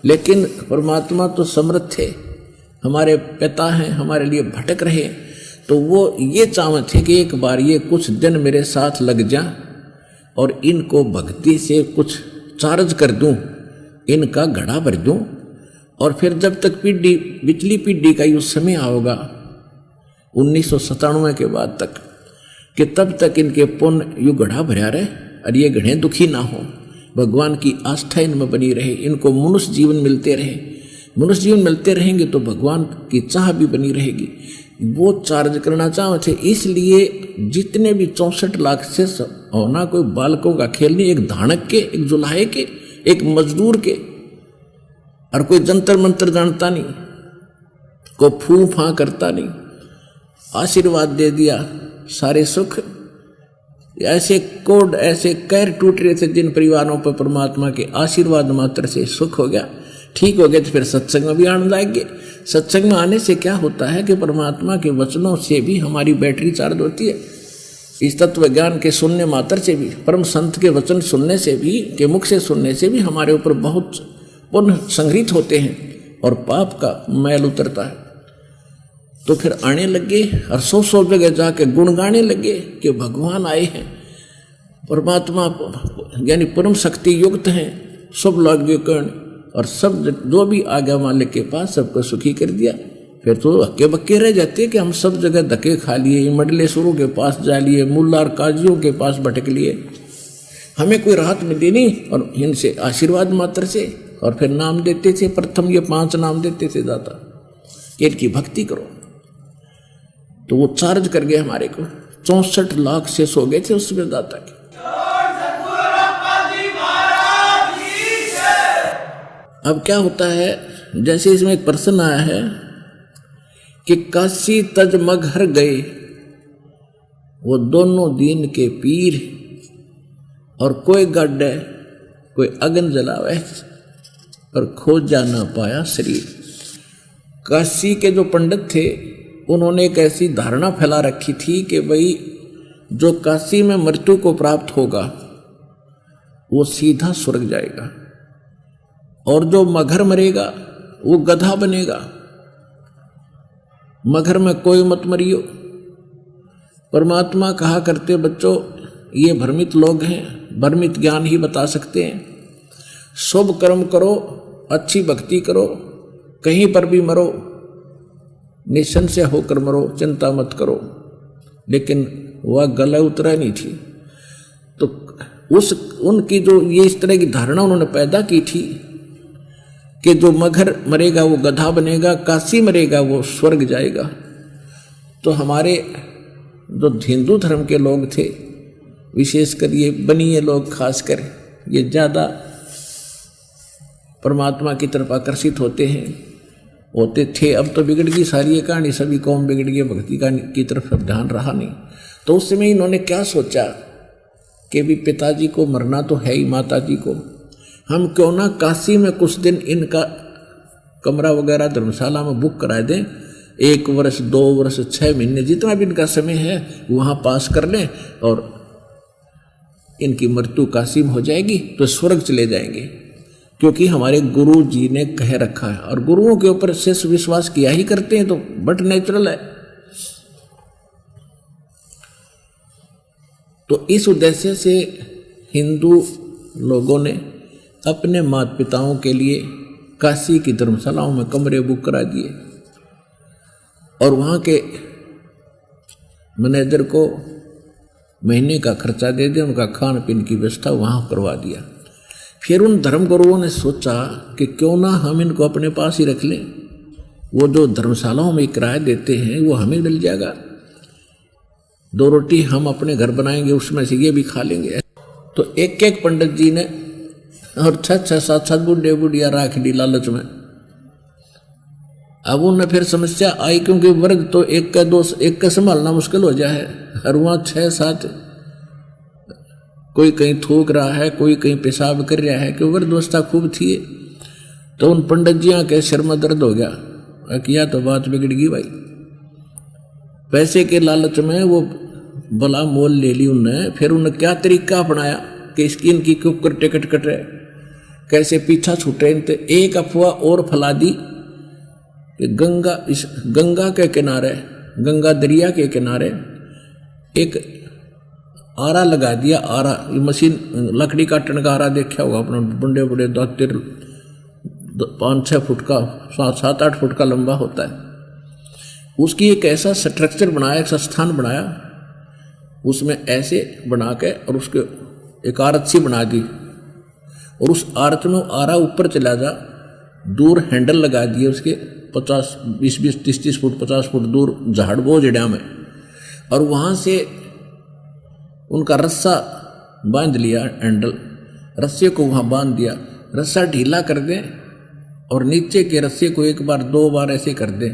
लेकिन परमात्मा तो समर्थ थे, हमारे पिता हैं, हमारे लिए भटक रहे। तो वो ये चाहते थे कि एक बार ये कुछ दिन मेरे साथ लग जा और इनको भक्ति से कुछ चार्ज कर दूं, इनका घड़ा भर दूं, और फिर जब तक पीढ़ी पिछली पीढ़ी का युग समय आओगा 1997 के बाद तक, कि तब तक इनके पुण्य युग घड़ा भरा रहे और ये घड़े दुखी ना हो, भगवान की आस्था इनमें बनी रहे, इनको मनुष्य जीवन मिलते रहे। मनुष्य जीवन मिलते रहेंगे तो भगवान की चाह भी बनी रहेगी। वो चार्ज करना चाहते थे, इसलिए जितने भी 64 लाख से होना कोई बालकों का खेल नहीं, एक धानक के, एक जुलाहे के, एक मजदूर के, और कोई जंतर मंत्र जानता नहीं, को फू फां करता नहीं। आशीर्वाद दे दिया, सारे सुख। ऐसे कोड, ऐसे कैर टूट रहे थे जिन परिवारों पर परमात्मा के आशीर्वाद मात्र से सुख हो गया, ठीक हो गए, तो फिर सत्संग में भी आनंद आएंगे। सत्संग में आने से क्या होता है कि परमात्मा के वचनों से भी हमारी बैटरी चार्ज होती है। इस तत्व ज्ञान के सुनने मात्र से भी, परम संत के वचन सुनने से भी, के मुख से सुनने से भी हमारे ऊपर बहुत पुण्य संग्रहित होते हैं और पाप का मैल उतरता है। तो फिर आने लगे और सौ जगह जाके गुण गाने लगे कि भगवान आए हैं, परमात्मा यानी परम शक्ति युक्त हैं, सब लागे कर्ण, और सब जो भी आज्ञा मालिक के पास सबको सुखी कर दिया। फिर तो हक्के बक्के रह जाते कि हम सब जगह धक्के खा लिए, मंडलेश्वरों के पास जा लिए, मुल्लार काजियों के पास भटक लिए, हमें कोई राहत मिली नहीं, और इनसे आशीर्वाद मात्र से, और फिर नाम देते थे, प्रथम ये 5 नाम देते थे दाता, इनकी भक्ति करो। तो वो चार्ज कर गए हमारे को, 64 लाख से सो गए थे उसमें दाता के। अब क्या होता है, जैसे इसमें एक प्रश्न आया है कि काशी तज मगहर गए, वो दोनों दीन के पीर, और कोई गड्ढे कोई अगन जलावे और खोजा ना पाया शरीर। काशी के जो पंडित थे उन्होंने एक ऐसी धारणा फैला रखी थी कि भाई जो काशी में मृत्यु को प्राप्त होगा वो सीधा स्वर्ग जाएगा, और जो मगहर मरेगा वो गधा बनेगा। मगहर में कोई मत मरियो। परमात्मा कहा करते बच्चों, ये भ्रमित लोग हैं, भ्रमित ज्ञान ही बता सकते हैं। शुभ कर्म करो, अच्छी भक्ति करो, कहीं पर भी मरो, निसंशय होकर मरो, चिंता मत करो। लेकिन वह गला उतरा नहीं थी। तो उनकी जो ये इस तरह की धारणा उन्होंने पैदा की थी कि जो मगहर मरेगा वो गधा बनेगा, काशी मरेगा वो स्वर्ग जाएगा। तो हमारे जो हिंदू धर्म के लोग थे, विशेषकर ये बनिए लोग खासकर, ये ज़्यादा परमात्मा की तरफ आकर्षित होते थे। अब तो बिगड़ गई सारी ये कहानी, सभी कौम बिगड़ गई, भक्ति की तरफ अब ध्यान रहा नहीं। तो उस समय इन्होंने क्या सोचा कि भी पिताजी को मरना तो है ही, माता जी को, हम क्यों ना काशी में कुछ दिन इनका कमरा वगैरह धर्मशाला में बुक करा दें, 1 वर्ष 2 वर्ष 6 महीने जितना भी इनका समय है वहाँ पास कर लें, और इनकी मृत्यु काशी में हो जाएगी तो स्वर्ग चले जाएंगे। क्योंकि हमारे गुरु जी ने कह रखा है, और गुरुओं के ऊपर शेष विश्वास किया ही करते हैं, तो बट नेचुरल है। तो इस उद्देश्य से हिंदू लोगों ने अपने माता पिताओं के लिए काशी की धर्मशालाओं में कमरे बुक करा दिए, और वहाँ के मैनेजर को महीने का खर्चा दे दिया, उनका खान पीन की व्यवस्था वहाँ करवा दिया। फिर उन धर्मगुरुओं ने सोचा कि क्यों ना हम इनको अपने पास ही रख लें, वो जो धर्मशालाओं में किराया देते हैं वो हमें मिल जाएगा, 2 रोटी हम अपने घर बनाएंगे, उसमें से ये भी खा लेंगे। तो एक पंडित जी ने और 6-7 बुढ़े बुढ़िया राख दी लालच में। अब उन्हें फिर समस्या आई, क्योंकि वर्ग तो एक का संभालना मुश्किल हो जाए, और वहाँ 6-7 कोई कहीं थूक रहा है, कोई कहीं पेशाब कर रहा है, कि वर्ग व्यवस्था खूब थी। तो उन पंडित जिया के सिर में दर्द हो गया, किया तो बात बिगड़ गई भाई। पैसे के लालच में वो भला मोल ले ली उन्हें। फिर उन्हें क्या तरीका अपनाया कि स्किन की कुकर टिकट कट रहे, कैसे पीछा छूटे। एक अफवाह और फैला दी कि गंगा के किनारे, गंगा दरिया के किनारे एक आरा लगा दिया। आरा मशीन, लकड़ी काटने का आरा देखा होगा अपना, बड़े बड़े 5-6 फुट का, 7-8 फुट का लंबा होता है। उसकी एक ऐसा स्ट्रक्चर बनाया, एक स्थान बनाया, उसमें ऐसे बना के, और उसके एक आरत सी बना दी, और उस आरत में आरा ऊपर चला जा, दूर हैंडल लगा दिए उसके 50-20 30 फुट 50 फुट दूर झाड़ बो जड़ा में, और वहाँ से उनका रस्सा बांध लिया, हैंडल रस्से को वहाँ बांध दिया। रस्सा ढीला कर दें और नीचे के रस्से को 1 बार 2 बार ऐसे कर दें,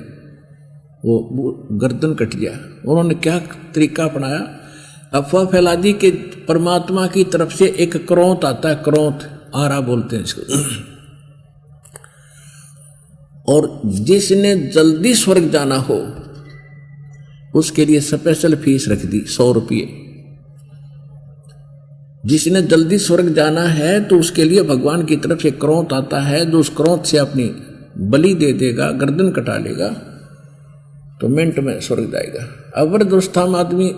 वो गर्दन कट गया। उन्होंने क्या तरीका अपनाया, अफवाह फैला दी कि परमात्मा की तरफ से एक क्रोंत आता है, क्रोंत आरा बोलते हैं इसको, और जिसने जल्दी स्वर्ग जाना हो उसके लिए स्पेशल फीस रख दी 100 रुपये। जिसने जल्दी स्वर्ग जाना है तो उसके लिए भगवान की तरफ से क्रोध आता है, जो उस क्रोध से अपनी बलि दे देगा, गर्दन कटा लेगा, तो मिनट में स्वर्ग जाएगा। अवर दोस्ता में आदमी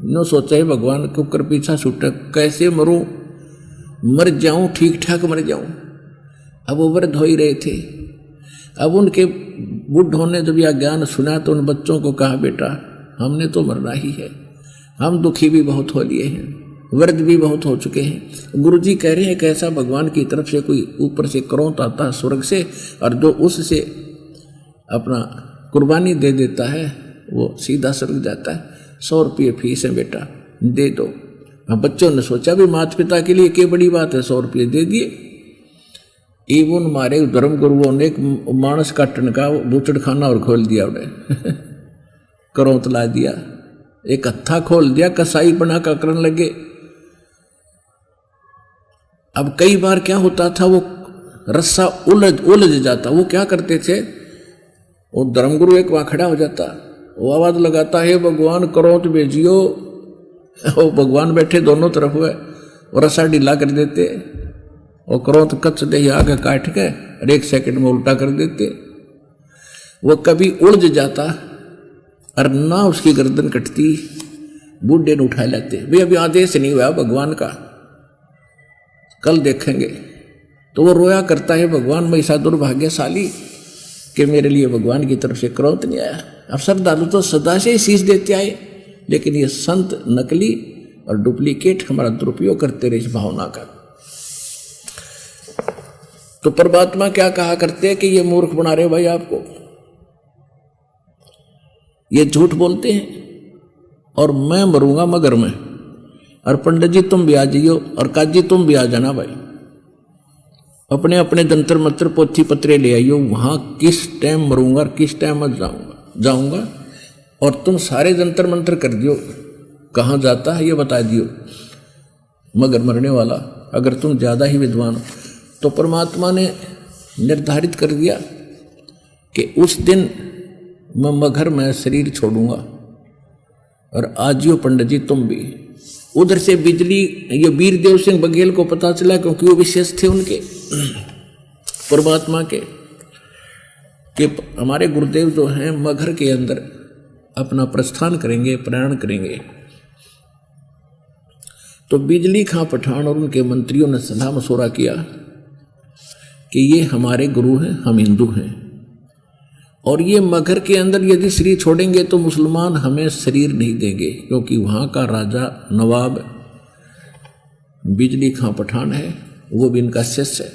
न सोचा है भगवान के ऊपर पीछा छूटे, कैसे मरूं, मर जाऊं, ठीक ठाक मर जाऊं। अब वो वृद्ध हो ही रहे थे। अब उनके बुढ़ों ने जब यह ज्ञान सुना तो उन बच्चों को कहा, बेटा हमने तो मरना ही है, हम दुखी भी बहुत हो लिए हैं, वृद्ध भी बहुत हो चुके हैं। गुरुजी कह रहे हैं कि ऐसा भगवान की तरफ से कोई ऊपर से क्रोध आता है स्वर्ग से, और जो उससे अपना कुर्बानी दे देता है वो सीधा स्वर्ग जाता है। 100 रुपये फीस है बेटा, दे दो। अब बच्चों ने सोचा भी माता पिता के लिए क्या बड़ी बात है, 100 रुपये दे दिए। इवन हमारे धर्म गुरुओं ने एक मानस काटन का बूचड़ खाना और खोल दिया उन्हें करोत ला दिया, एक हत्था खोल दिया, कसाई बना कर करने लगे। अब कई बार क्या होता था, वो रस्सा उलझ जाता। वो क्या करते थे, वो धर्मगुरु एक वहां खड़ा हो जाता, वो आवाज लगाता है, भगवान करोत भेजियो। वो भगवान बैठे दोनों तरफ हुए, वो रस्सा ढीला कर देते, वो क्रोध कच्च दे आगे काट के और 1 सेकंड में उल्टा कर देते। वो कभी उलझ जाता और ना उसकी गर्दन कटती, बूढ़े ने उठा लेते, भाई अभी आदेश नहीं हुआ भगवान का, कल देखेंगे। तो वो रोया करता है, भगवान मैं ऐसा दुर्भाग्यशाली कि मेरे लिए भगवान की तरफ से क्रोध नहीं आया। अब श्रद्धालु तो सदा से ही शीश देते आए, लेकिन ये संत नकली और डुप्लीकेट हमारा दुरुपयोग करते रहे इस भावना का। तो परमात्मा क्या कहा करते हैं कि ये मूर्ख बना रहे भाई आपको, ये झूठ बोलते हैं और मैं मरूंगा मगर में, और पंडित जी तुम भी आ जाइयो और काजी तुम भी आ जाना भाई, अपने अपने जंतर मंत्र पोथी पत्रे ले आइयो, वहां किस टाइम मरूंगा और किस टाइम मत जाऊंगा और तुम सारे जंतर मंत्र कर दियो, कहाँ जाता है ये बता दियो, मगर मरने वाला अगर तुम ज्यादा ही विद्वान हो। तो परमात्मा ने निर्धारित कर दिया कि उस दिन मैं मगर में शरीर छोड़ूंगा और आजियो पंडित जी तुम भी। उधर से बिजली, ये वीरदेव सिंह बघेल को पता चला, क्योंकि वो विशेष थे उनके परमात्मा के, कि हमारे गुरुदेव जो हैं मगर के अंदर अपना प्रस्थान करेंगे, प्रयाण करेंगे। तो बिजली खां पठान और उनके मंत्रियों ने सलाह मशवरा किया कि ये हमारे गुरु हैं, हम हिंदू हैं, और ये मगर के अंदर यदि शरीर छोड़ेंगे तो मुसलमान हमें शरीर नहीं देंगे, क्योंकि वहाँ का राजा नवाब बिजली खां पठान है, वो भी इनका शिष्य है।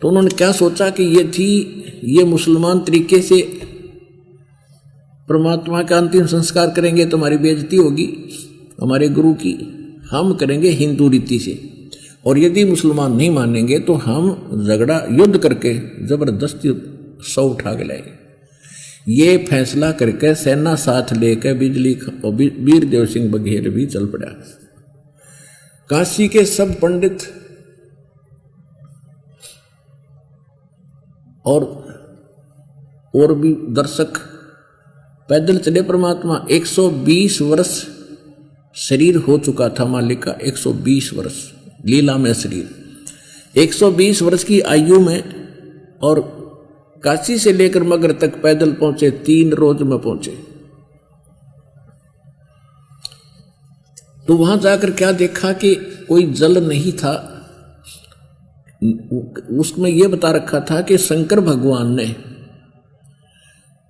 तो उन्होंने क्या सोचा कि ये मुसलमान तरीके से परमात्मा का अंतिम संस्कार करेंगे तो हमारी बेइज्जती होगी हमारे गुरु की, हम करेंगे हिंदू रीति से, और यदि मुसलमान नहीं मानेंगे तो हम झगड़ा युद्ध करके जबरदस्ती 100 उठा के लाएंगे। ये फैसला करके सेना साथ लेकर बिजली और वीरदेव सिंह बघेल भी चल पड़ा। काशी के सब पंडित और भी दर्शक पैदल चले। परमात्मा 120 वर्ष शरीर हो चुका था मालिक का, 120 वर्ष लीला में शरीर, 120 वर्ष की आयु में, और काशी से लेकर मगर तक पैदल पहुंचे, 3 रोज में पहुंचे। तो वहां जाकर क्या देखा कि कोई जल नहीं था, उसमें यह बता रखा था कि शंकर भगवान ने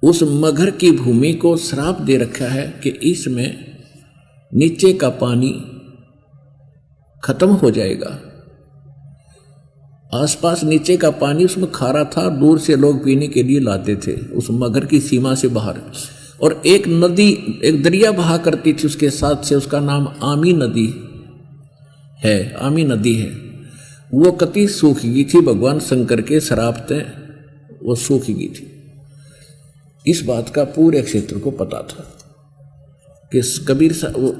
उस मगर की भूमि को श्राप दे रखा है कि इसमें नीचे का पानी खत्म हो जाएगा। आसपास नीचे का पानी उसमें खारा था, दूर से लोग पीने के लिए लाते थे उस मगर की सीमा से बाहर। और एक नदी, एक दरिया बहा करती थी उसके साथ से, उसका नाम आमी नदी है, आमी नदी है। वो कति सूख गई थी, भगवान शंकर के श्राप से वो सूख गई थी। इस बात का पूरे क्षेत्र को पता था कि कबीर वो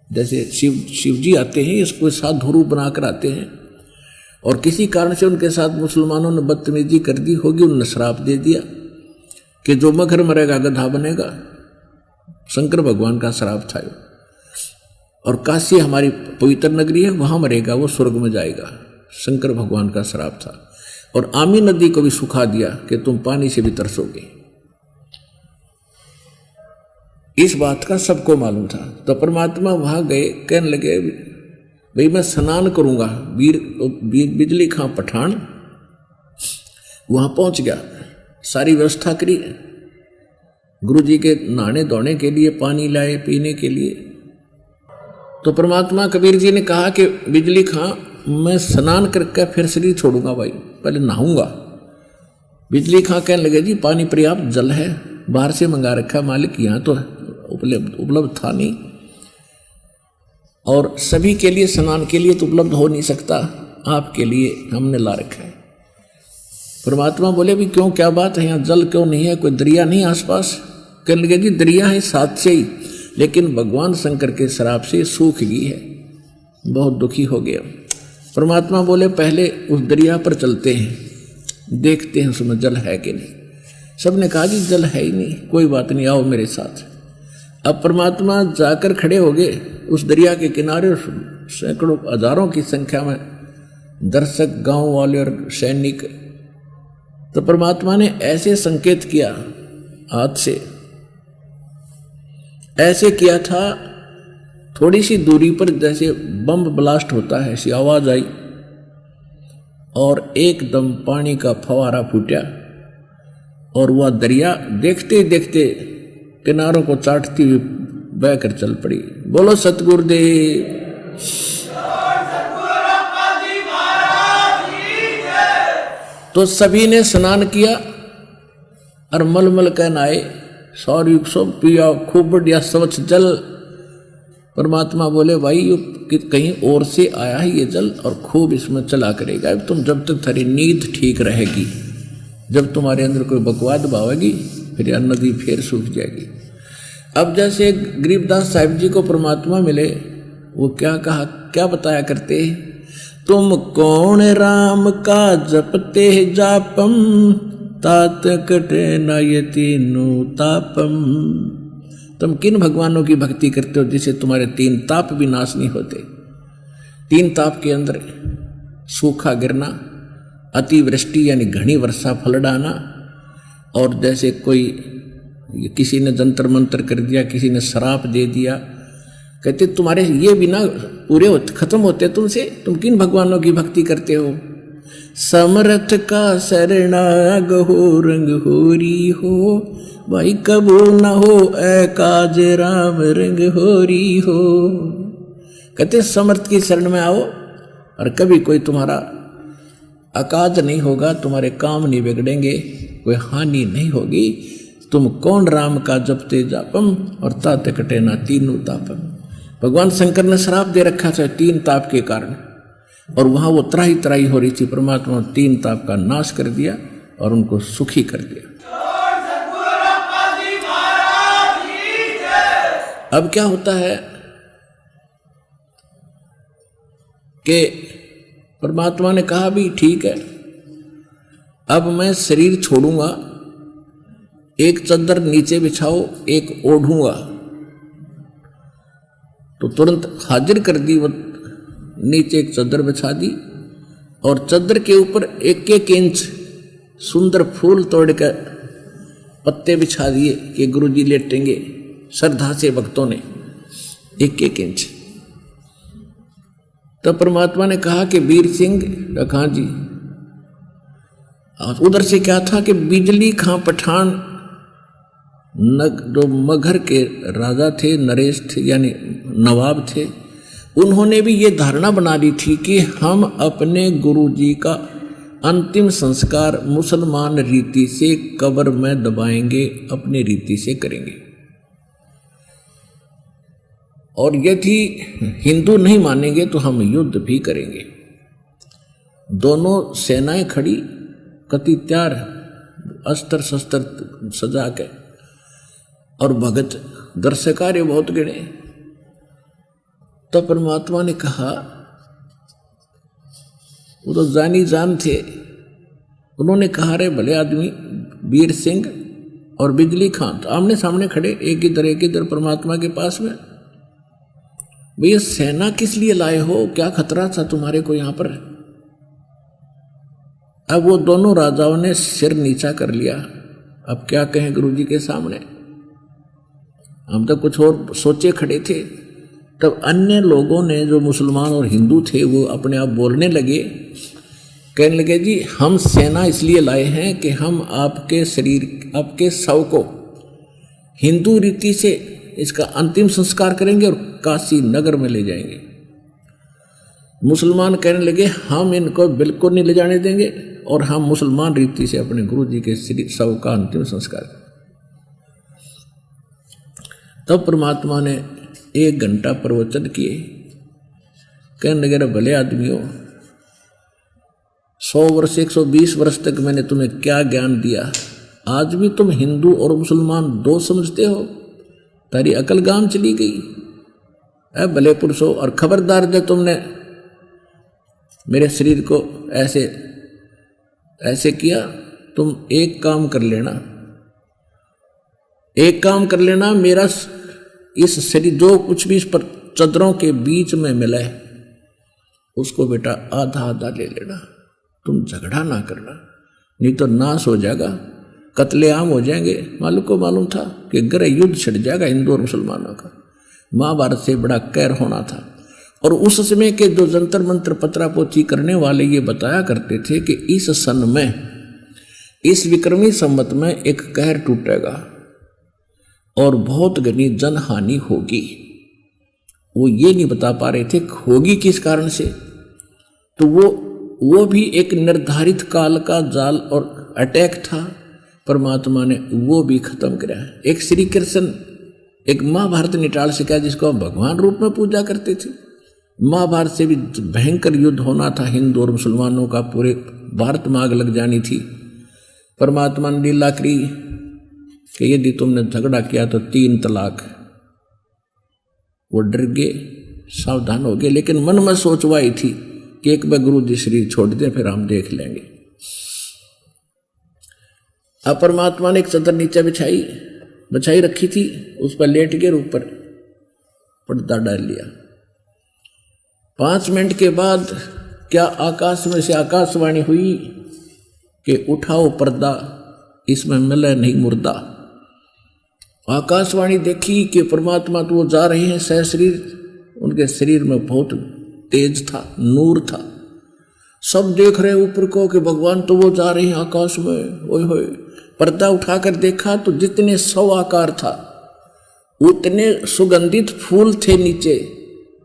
जैसे शिव जी आते हैं, इसको साधु रूप बनाकर आते हैं, और किसी कारण से उनके साथ मुसलमानों ने बदतमीजी कर दी होगी, उन्होंने श्राप दे दिया कि जो मगर मरेगा गधा बनेगा। शंकर भगवान का श्राप था। और काशी हमारी पवित्र नगरी है, वहां मरेगा वो स्वर्ग में जाएगा। शंकर भगवान का श्राप था। और आमी नदी को भी सुखा दिया कि तुम पानी से भी तरसोगे। इस बात का सबको मालूम था। तो परमात्मा वहां गए, कहने लगे भाई मैं स्नान करूंगा। बिजली खां पठान वहां पहुंच गया, सारी व्यवस्था करी, गुरु जी के नहाने धोने के लिए पानी लाए, पीने के लिए। तो परमात्मा कबीर जी ने कहा कि बिजली खां मैं स्नान करके फिर शरीर छोड़ूंगा भाई, पहले नहाऊंगा। बिजली खां कहने लगे जी पानी पर्याप्त जल है, बाहर से मंगा रखा मालिक, यहाँ तो उपलब्ध था नहीं, और सभी के लिए स्नान के लिए तो उपलब्ध हो नहीं सकता, आपके लिए हमने ला रखा है। परमात्मा बोले भी क्यों, क्या बात है, यहाँ जल क्यों नहीं है, कोई दरिया नहीं आसपास? कहने लगे जी दरिया है साथ से ही, लेकिन भगवान शंकर के श्राप से सूख गई है, बहुत दुखी हो गया। परमात्मा बोले पहले उस दरिया पर चलते हैं, देखते हैं उसमें जल है कि नहीं। सबने कहा जी जल है ही नहीं, कोई बात नहीं, आओ मेरे साथ। अब परमात्मा जाकर खड़े हो गए उस दरिया के किनारे, सैकड़ों हजारों की संख्या में दर्शक, गांव वाले और सैनिक। तो परमात्मा ने ऐसे संकेत किया हाथ से, ऐसे किया था, थोड़ी सी दूरी पर जैसे बम ब्लास्ट होता है ऐसी आवाज आई, और एकदम पानी का फवारा फूटा, और वह दरिया देखते ही देखते किनारों को चाटती हुई बहकर चल पड़ी। बोलो सतगुरुदेव। तो सभी ने स्नान किया और मलमल कह नहाए, सौर सब पिया, खूब बढ़िया स्वच्छ जल। परमात्मा बोले भाई ये कहीं और से आया है ये जल, और खूब इसमें चला करेगा तुम, जब तक थारी नींद ठीक रहेगी, जब तुम्हारे अंदर कोई बकवाद भावेगी फिर यह नदी फिर सूख जाएगी। अब जैसे गरीबदास साहिब जी को परमात्मा मिले, वो क्या कहा, क्या बताया करते, तुम कौन राम का जपते जापम, तात कटे न ये तीनों तापम। तुम किन भगवानों की भक्ति करते हो जिसे तुम्हारे 3 ताप भी नाश नहीं होते। 3 ताप के अंदर सूखा गिरना, अतिवृष्टि यानी घनी वर्षा फल डाना, और जैसे कोई किसी ने जंतर मंतर कर दिया, किसी ने श्राप दे दिया, कहते तुम्हारे ये बिना पूरे खत्म होते तुमसे, तुम किन भगवानों की भक्ति करते हो। समर्थ का शरणाग हो, रंग होरी हो, भाई कबू न हो ऐ काज राम, रंग होरी हो। कहते समर्थ की शरण में आओ और कभी कोई तुम्हारा अकाज नहीं होगा, तुम्हारे काम नहीं बिगड़ेंगे, कोई हानि नहीं होगी। तुम कौन राम का जपते जापम, और तात कटे ना तीनों तापम। भगवान शंकर ने श्राप दे रखा था 3 ताप के कारण, और वहां वो त्राही त्राही हो रही थी। परमात्मा ने 3 ताप का नाश कर दिया और उनको सुखी कर दिया। अब क्या होता है कि परमात्मा ने कहा भी ठीक है, अब मैं शरीर छोड़ूंगा, एक चद्दर नीचे बिछाओ, एक ओढ़ूंगा। तो तुरंत हाजिर कर दी, वो नीचे एक चद्दर बिछा दी, और चद्दर के ऊपर 1-1 इंच सुंदर फूल तोड़ कर पत्ते बिछा दिए कि गुरुजी लेटेंगे। श्रद्धा से भक्तों ने 1-1 इंच। तब परमात्मा ने कहा कि वीर सिंह रखा जी, उधर से क्या था कि बिजली खां पठान जो मगहर के राजा थे, नरेश थे यानी नवाब थे, उन्होंने भी ये धारणा बना ली थी कि हम अपने गुरु जी का अंतिम संस्कार मुसलमान रीति से कब्र में दबाएंगे, अपनी रीति से करेंगे। और यदि हिंदू नहीं मानेंगे तो हम युद्ध भी करेंगे। दोनों सेनाएं खड़ी, कति तैयार, अस्त्र शस्त्र सजा के, और भगत दर्शकार्य बहुत गिने। तब परमात्मा ने कहा, वो तो जानी जान थे, उन्होंने कहा रे भले आदमी वीर सिंह और बिजली खां तो आमने सामने खड़े, एक इधर परमात्मा के पास में। भैया सेना किस लिए लाए हो, क्या खतरा था तुम्हारे को यहां पर? अब वो दोनों राजाओं ने सिर नीचा कर लिया। अब क्या कहें गुरुजी के सामने, हम तो कुछ और सोचे खड़े थे। तब अन्य लोगों ने, जो मुसलमान और हिंदू थे, वो अपने आप बोलने लगे, कहने लगे जी हम सेना इसलिए लाए हैं कि हम आपके शरीर, आपके शव को हिंदू रीति से इसका अंतिम संस्कार करेंगे और काशी नगर में ले जाएंगे। मुसलमान कहने लगे हम इनको बिल्कुल नहीं ले जाने देंगे और हम मुसलमान रीति से अपने गुरु जी के शव का अंतिम संस्कार करेंगे। तब परमात्मा ने 1 घंटा प्रवचन किए, कहने लगे भले आदमियों, 100 वर्ष 120 वर्ष तक मैंने तुम्हें क्या ज्ञान दिया, आज भी तुम हिंदू और मुसलमान दो समझते हो, तारी अकल गाम चली गई। अब भले पुरुषों, और खबरदार जब तुमने मेरे शरीर को ऐसे ऐसे किया, तुम एक काम कर लेना, मेरा इस शरीर जो कुछ भी इस पर चदरों के बीच में मिला है उसको बेटा आधा आधा ले लेना, तुम झगड़ा ना करना, नहीं तो नाश हो जाएगा, कत्लेआम हो जाएंगे। मालूम था कि ग्रह युद्ध छिड़ जाएगा हिंदू और मुसलमानों का। महाभारत से बड़ा कहर होना था। और उस समय के जो जंतर मंत्र पत्रापोथी करने वाले ये बताया करते थे कि इस सन में, इस विक्रमी संवत में एक कहर टूटेगा और बहुत घनी जनहानि होगी। वो ये नहीं बता पा रहे थे होगी किस कारण से, तो वो भी एक निर्धारित काल का जाल और अटैक था। परमात्मा ने वो भी खत्म कराया। एक श्री कृष्ण, एक महाभारत निटाल से क्या, जिसको हम भगवान रूप में पूजा करते थे। महाभारत से भी भयंकर युद्ध होना था हिंदू और मुसलमानों का, पूरे भारत में आग लग जानी थी। परमात्मा ने लीला करी कि यदि तुमने झगड़ा किया तो 3 तलाक। वो डर गए, सावधान हो गए, लेकिन मन में सोचवाई थी कि एक बार गुरु जी शरीर छोड़ दें फिर हम देख लेंगे। अब परमात्मा ने एक चादर नीचे बिछाई रखी थी, उस पर लेट के ऊपर पर्दा डाल लिया। 5 मिनट के बाद क्या आकाश में से आकाशवाणी हुई कि उठाओ पर्दा, इसमें मिले नहीं मुर्दा। आकाशवाणी देखी कि परमात्मा तो वो जा रहे हैं सहशरीर, उनके शरीर में बहुत तेज था, नूर था। सब देख रहे ऊपर को कि भगवान तो वो जा रहे हैं आकाश में। ओए होए, पर्दा उठाकर देखा तो जितने 100 आकार था उतने सुगंधित फूल थे नीचे,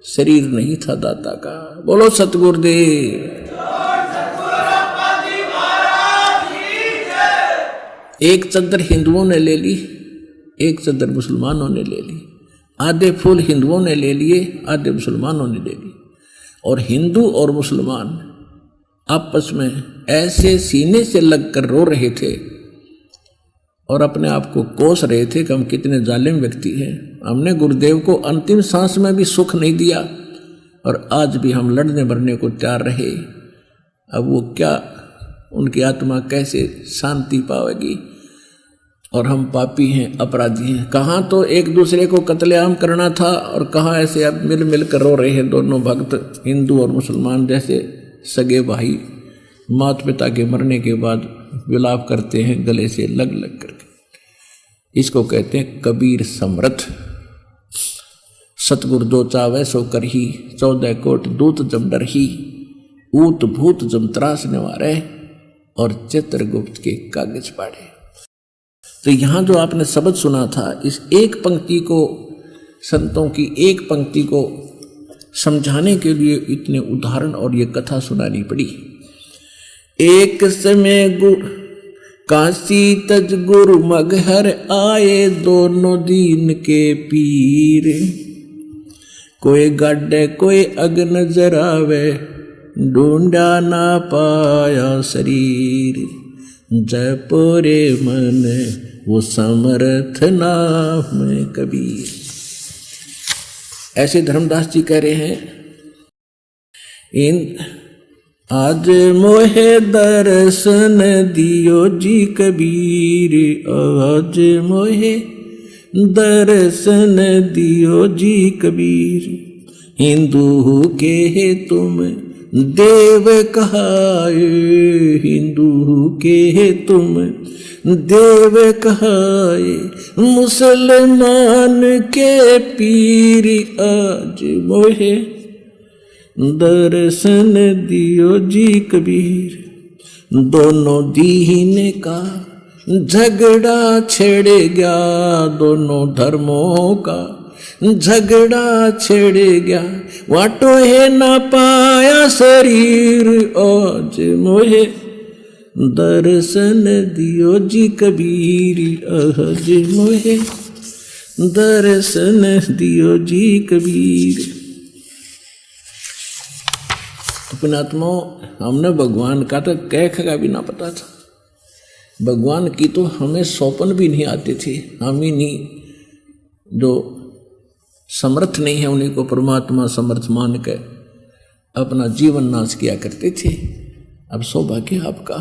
शरीर नहीं था दाता का। बोलो सतगुरुदेव। एक चद्दर हिंदुओं ने ले ली, एक चद्दर मुसलमानों ने ले ली। आधे फूल हिंदुओं ने ले लिए, आधे मुसलमानों ने ले ली। और हिंदू और मुसलमान आपस में ऐसे सीने से लगकर रो रहे थे और अपने आप को कोस रहे थे कि हम कितने जालिम व्यक्ति हैं। हमने गुरुदेव को अंतिम सांस में भी सुख नहीं दिया और आज भी हम लड़ने मरने को तैयार रहे। अब वो क्या, उनकी आत्मा कैसे शांति पाएगी? और हम पापी हैं, अपराधी हैं। कहाँ तो एक दूसरे को कत्लेआम करना था और कहाँ ऐसे अब मिल कर रो रहे हैं दोनों भक्त, हिंदू और मुसलमान, जैसे सगे भाई माता पिता के मरने के बाद विलाप करते हैं गले से लग करके। इसको कहते हैं कबीर समर्थ। सतगुरु जो चावे सो करही, 14 कोट दूत जम डरही, ऊत भूत जम त्रास निवारे और चित्रगुप्त के कागज पाड़े। तो यहाँ जो आपने शब्द सुना था, इस एक पंक्ति को, संतों की एक पंक्ति को समझाने के लिए इतने उदाहरण और ये कथा सुनानी पड़ी। एक समय काशी तज गुरु मगहर आए, दोनों दीन के पीर, कोई गड्ढे कोई अग नजर आवे, ढूंढा ना पाया शरीर, जयपुरे मन वो समर्थ नाम कबीर। ऐसे धर्मदास जी कह रहे हैं, इन आज मोहे दर्शन दियो जी कबीर, आज मोहे दर्शन दियो जी कबीर, हिंदू के तुम देव कहाए, हिंदू के तुम देव कहाए, मुसलमान के पीर आज मोहे दर्शन दियो जी कबीर। दोनों दीन का झगड़ा छिड़ गया, दोनों धर्मों का झगड़ा छिड़ गया, वाटो है ना पाया शरीर आज मोहे दर्शन दियो जी कबीर, आज मोहे दर्शन दियो जी कबीर। अपने आत्मा हमने भगवान का तो कह का भी ना पता था, भगवान की तो हमें सौपन भी नहीं आती थी। हम ही नहीं जो समर्थ नहीं है उन्हीं को परमात्मा समर्थ मान के अपना जीवन नाश किया करते थे। अब सौभाग्य आपका,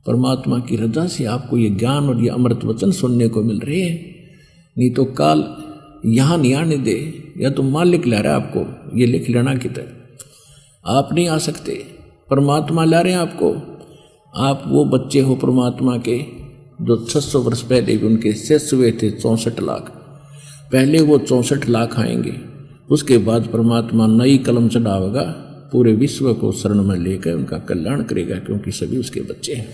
परमात्मा की रजा से आपको ये ज्ञान और ये अमृत वचन सुनने को मिल रहे हैं। नहीं तो काल यहाँ नहीं आने दे, या तो मालिक ला रहा है आपको, ये लिख लेना किधर, आप नहीं आ सकते, परमात्मा ला रहे हैं आपको। आप वो बच्चे हो परमात्मा के जो 600 वर्ष पहले भी उनके शेष हुए थे 64 लाख। पहले वो 64 लाख आएंगे, उसके बाद परमात्मा नई कलम चढ़ावेगा, पूरे विश्व को शरण में लेकर उनका कल्याण करेगा, क्योंकि सभी उसके बच्चे हैं।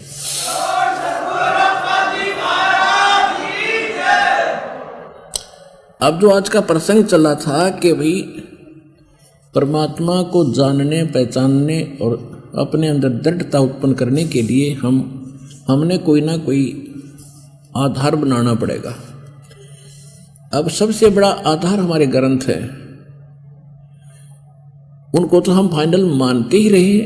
अब जो आज का प्रसंग चला था कि भाई परमात्मा को जानने पहचानने और अपने अंदर दृढ़ता उत्पन्न करने के लिए हमने कोई ना कोई आधार बनाना पड़ेगा। अब सबसे बड़ा आधार हमारे ग्रंथ है, उनको तो हम फाइनल मानते ही रहे।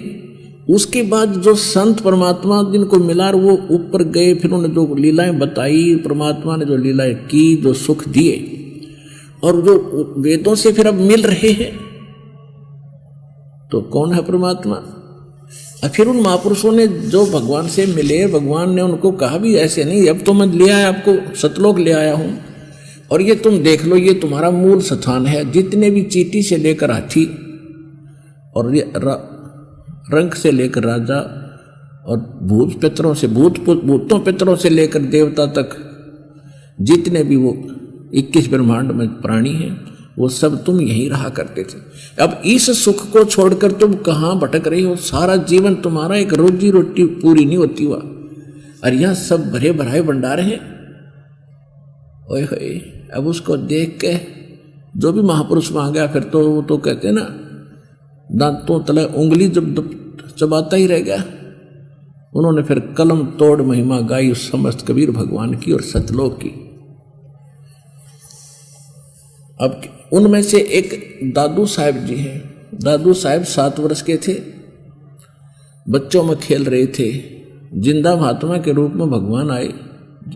उसके बाद जो संत परमात्मा जिनको मिला वो ऊपर गए, फिर उन्होंने जो लीलाएं बताई, परमात्मा ने जो लीलाएं की, जो सुख दिए, और जो वेदों से फिर अब मिल रहे हैं, तो कौन है परमात्मा। और फिर उन महापुरुषों ने जो भगवान से मिले, भगवान ने उनको कहा भी ऐसे नहीं, अब तो मैं ले आया आपको, सतलोक ले आया हूं और ये तुम देख लो, ये तुम्हारा मूल स्थान है। जितने भी चींटी से लेकर हाथी और ये रंग से लेकर राजा और भूत पितरों से भूतों पितरों से लेकर देवता तक, जितने भी वो 21 ब्रह्मांड में प्राणी हैं, वो सब तुम यहीं रहा करते थे। अब इस सुख को छोड़कर तुम कहाँ भटक रहे हो। सारा जीवन तुम्हारा एक रोजी रोटी पूरी नहीं होती हुआ, और यह सब भरे भराए भंडार हैं। ओए होए, अब उसको देख के जो भी महापुरुष वहां गया, फिर तो वो तो कहते ना, दांतों तले उंगली जब चबाता ही रह गया। उन्होंने फिर कलम तोड़ महिमा गाई उस समस्त कबीर भगवान की और सतलोक की। अब उनमें से एक दादू साहब जी हैं। दादू साहब 7 वर्ष के थे, बच्चों में खेल रहे थे। जिंदा महात्मा के रूप में भगवान आए,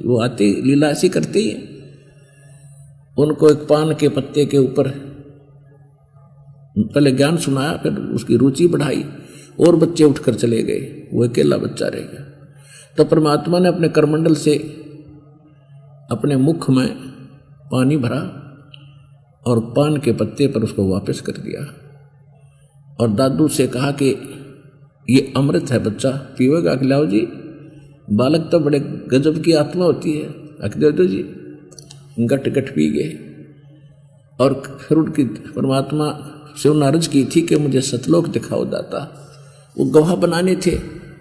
वो आते लीला ऐसी करते ही। उनको एक पान के पत्ते के ऊपर पहले ज्ञान सुनाया, फिर उसकी रुचि बढ़ाई, और बच्चे उठकर चले गए, वो अकेला बच्चा रह गया। तो परमात्मा ने अपने करमंडल से अपने मुख में पानी भरा और पान के पत्ते पर उसको वापस कर दिया, और दादू से कहा कि ये अमृत है, बच्चा पीवेगा? खिलाओ जी। बालक तो बड़े गजब की आत्मा होती है, अखिल दो जी। गट गट पी गए, और फिर उनकी परमात्मा से उन्होंने अर्ज की थी कि मुझे सतलोक दिखाओ दाता। वो गवाह बनाने थे,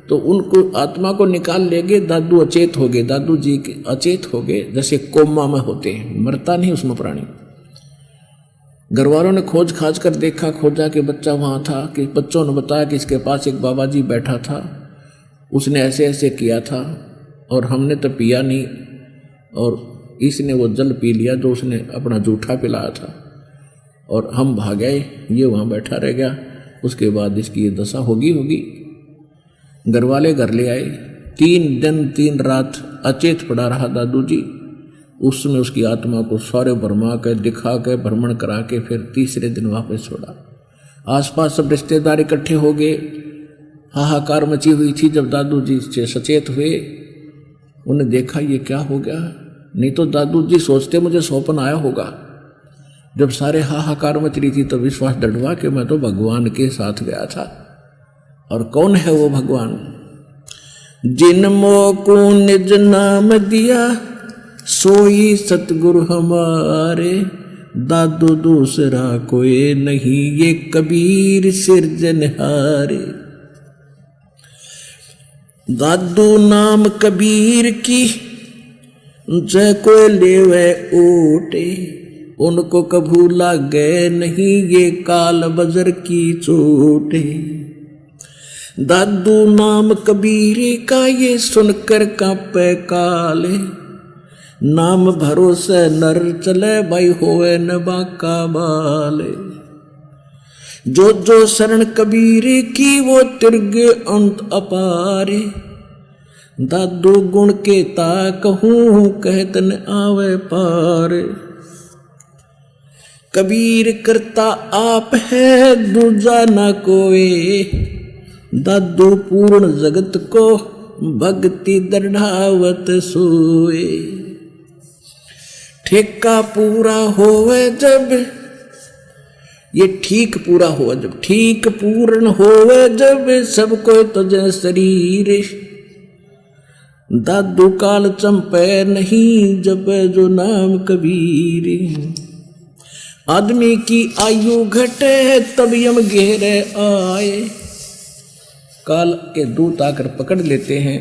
तो उनको आत्मा को निकाल ले गए। दादू अचेत हो गए, दादू जी के अचेत हो गए, जैसे कोमा में होते हैं, मरता नहीं उसमें प्राणी। घर वालों ने खोज खाज कर देखा, खोजा कि बच्चा वहाँ था, कि बच्चों ने बताया कि इसके पास एक बाबा जी बैठा था, उसने ऐसे ऐसे किया था, और हमने तो पिया नहीं, और इसने वो जल पी लिया जो उसने अपना जूठा पिलाया था, और हम भाग गए, ये वहाँ बैठा रह गया। उसके बाद इसकी ये दशा होगी। घर वाले घर ले आए, 3 दिन 3 रात अचेत पड़ा रहा दादू जी। उसमें उसकी आत्मा को सारे भरमा के दिखा के भ्रमण करा के फिर तीसरे दिन वापस छोड़ा। आसपास सब रिश्तेदार इकट्ठे हो गए, हाहाकार मची हुई थी। जब दादू जी से सचेत हुए, उन्हें देखा ये क्या हो गया। नहीं तो दादू जी सोचते मुझे सौपन आया होगा, जब सारे हाहाकार मच रही थी तो विश्वास दृढ़ कि मैं तो भगवान के साथ गया था। और कौन है वो भगवान? जिन मोको निज नाम दिया सोई सतगुरु हमारे, दादू दूसरा कोई नहीं ये कबीर सिरजनहारे। दादू नाम कबीर की जय कोई लेवे ओटे, उनको कभू लागे नहीं ये काल बजर की चोटे। दादू नाम कबीर का ये सुनकर कांपे काले, नाम भरोसे नर चले भाई होए न बाका बाले। जो जो शरण कबीर की वो तिरगे अंत अपारे, दादू गुण के ता कहूँ कहत न आवे पारे। कबीर करता आप है दूजा ना कोई, दादू पूर्ण जगत को भक्ति दृढ़ावत सोए। ठेका पूरा होवे जब ये ठीक पूरा हुआ जब, ठीक पूर्ण होवे जब सबको तुझे शरीर। दादू काल चंपे नहीं जब जो नाम कबीर। आदमी की आयु घटे तब यम घेरे आए, काल के दूत आकर पकड़ लेते हैं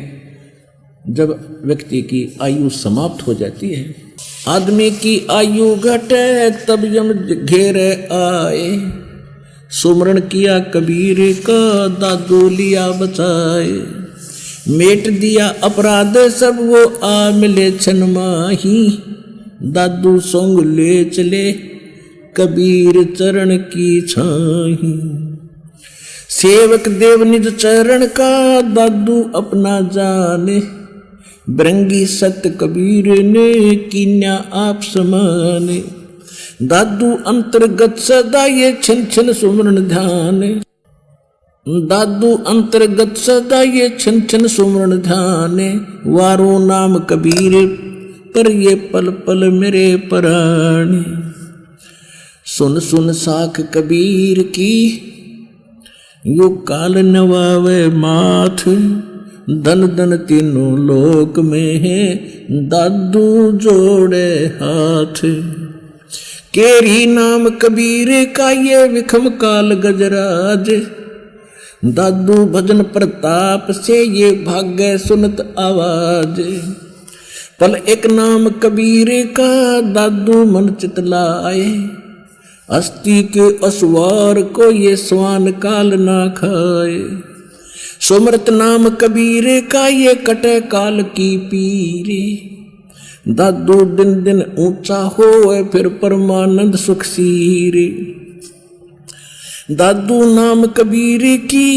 जब व्यक्ति की आयु समाप्त हो जाती है। आदमी की आयु घटे तब यम घेरे आए, सुमरण किया कबीर का दादू लिया बचाए। मेट दिया अपराध सब वो आ मिले छन माही, दादू सोंग ले चले कबीर चरण की छाही। सेवक देव निज चरण का दादू अपना जाने, बरंगी सत्य कबीर ने कीन्या आप समाने। दादू अंतर्गत सदा ये छिन छिन सुमरण ध्यान, दादू अंतर्गत सदा ये छिन छिन सुमरण ध्यान। वारो नाम कबीर पर ये पल पल मेरे प्राण। सुन सुन साख कबीर की यो काल नवावे माथ, धन धन तीनों लोक में है दादू जोड़े हाथ। केरी नाम कबीर का ये विखम काल गजराज, दादू भजन प्रताप से ये भाग्य सुनत आवाज। पल एक नाम कबीर का दादू मन चितलाए, अस्थि के असवार को ये स्वान काल ना खाए। सुमरत नाम कबीर का ये कटे काल की पीरे, दादू दिन दिन ऊंचा होए फिर परमानंद सुख सीरे। दादू नाम कबीर की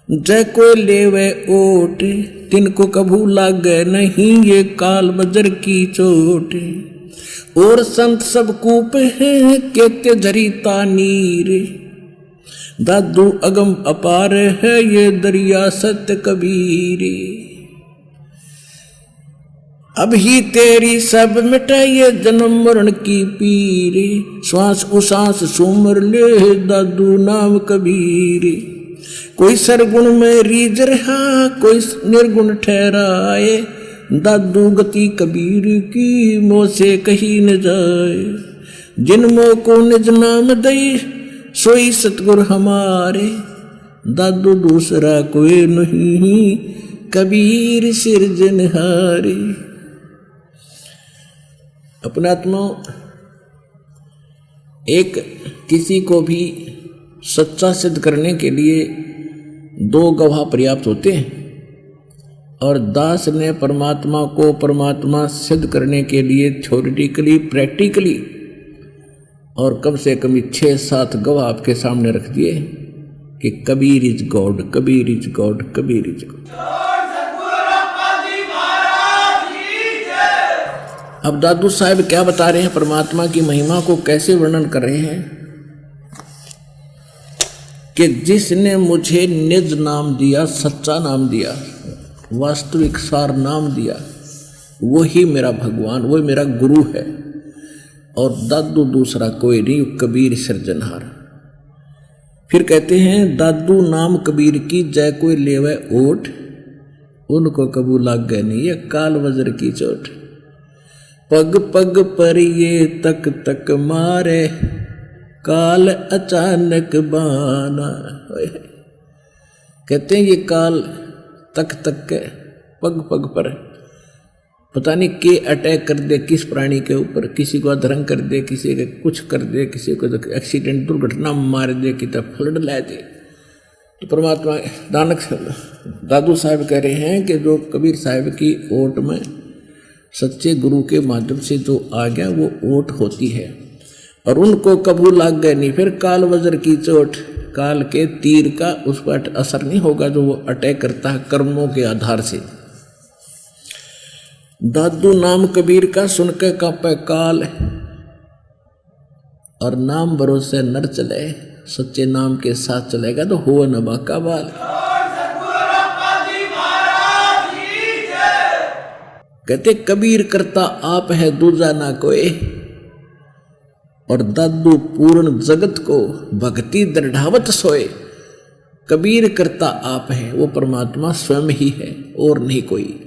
जय को लेवे ओट, तिनको कभू लागे नहीं ये काल बजर की चोट। और संत सब कूप है केते झरीता नीर, दादू अगम अपार है ये दरिया सत्य कबीर। अब ही तेरी सब मिटे ये जन्म मरण की पीर, श्वास उश्वास सुमर ले दादू नाम कबीर। कोई सरगुण में रीझ रहा कोई निर्गुण ठहराए, दादू गति कबीर की मोह से कहीं न जाए। जिन मोह को निज नाम दई सोई सतगुरु हमारे, दादू दूसरा कोई नहीं कबीर सिरजनहारे। अपनात्मा एक किसी को भी सच्चा सिद्ध करने के लिए दो गवाह पर्याप्त होते हैं, और दास ने परमात्मा को परमात्मा सिद्ध करने के लिए थ्योरेटिकली प्रैक्टिकली और कम से कम 6-7 गवाह आपके सामने रख दिए कि Kabir is God, Kabir is God, Kabir is God. अब दादू साहब क्या बता रहे हैं, परमात्मा की महिमा को कैसे वर्णन कर रहे हैं कि जिसने मुझे निज नाम दिया, सच्चा नाम दिया, वास्तविक सार नाम दिया, वही मेरा भगवान, वही मेरा गुरु है। और दादू दूसरा कोई नहीं, कबीर सृजनहार। फिर कहते हैं दादू नाम कबीर की जय कोई लेवे ओट, उनको कबू लाग गए नहीं ये काल वज्र की चोट। पग पग पर ये तक तक मारे, काल अचानक बाना। कहते हैं ये काल तक तक के पग पग पर पता नहीं के अटैक कर दे किस प्राणी के ऊपर, किसी को अधरंग कर दे, किसी के कुछ कर दे, किसी को एक्सीडेंट दुर्घटना मार दे, कि तब फ्लड ला दे। तो परमात्मा नानक दादू साहब कह रहे हैं कि जो कबीर साहब की ओट में सच्चे गुरु के माध्यम से जो आ गया वो ओट होती है, और उनको कबू लाग गए नहीं फिर काल वज्र की चोट। काल के तीर का उस पर असर नहीं होगा जो वो अटैक करता है कर्मों के आधार से। दादू नाम कबीर का सुनकर कांपे काल, और नाम भरोसे नर चले, सच्चे नाम के साथ चलेगा तो हो न बाका बाल। कहते कबीर करता आप है दूजा ना कोई, और दादू पूर्ण जगत को भक्ति दृढ़ावत सोए। कबीर करता आप है, वो परमात्मा स्वयं ही है और नहीं कोई,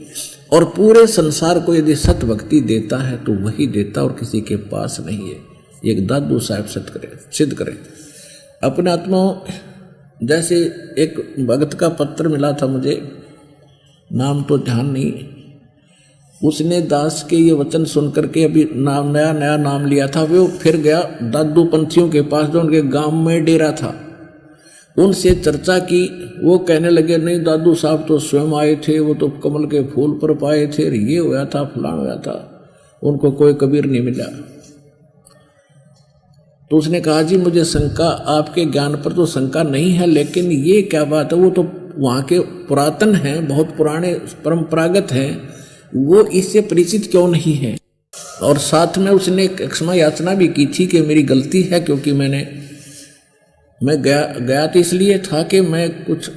और पूरे संसार को यदि सत भक्ति देता है तो वही देता और किसी के पास नहीं है। एक दादू साहब सिद्ध करे अपने आत्मा। जैसे एक भगत का पत्र मिला था मुझे, नाम तो ध्यान नहीं, उसने दास के ये वचन सुन करके अभी नया नाम लिया था। वो फिर गया दादू पंथियों के पास जो उनके गांव में डेरा था, उनसे चर्चा की। वो कहने लगे नहीं दादू साहब तो स्वयं आए थे, वो तो कमल के फूल पर पाए थे, ये हुआ था फलान हुआ था, उनको कोई कबीर नहीं मिला। तो उसने कहा जी मुझे शंका, आपके ज्ञान पर तो शंका नहीं है, लेकिन ये क्या बात है, वो तो वहाँ के पुरातन हैं, बहुत पुराने परंपरागत हैं, वो इससे परिचित क्यों नहीं है। और साथ में उसने क्षमा याचना भी की थी कि मेरी गलती है, क्योंकि मैं गया तो इसलिए था कि मैं कुछ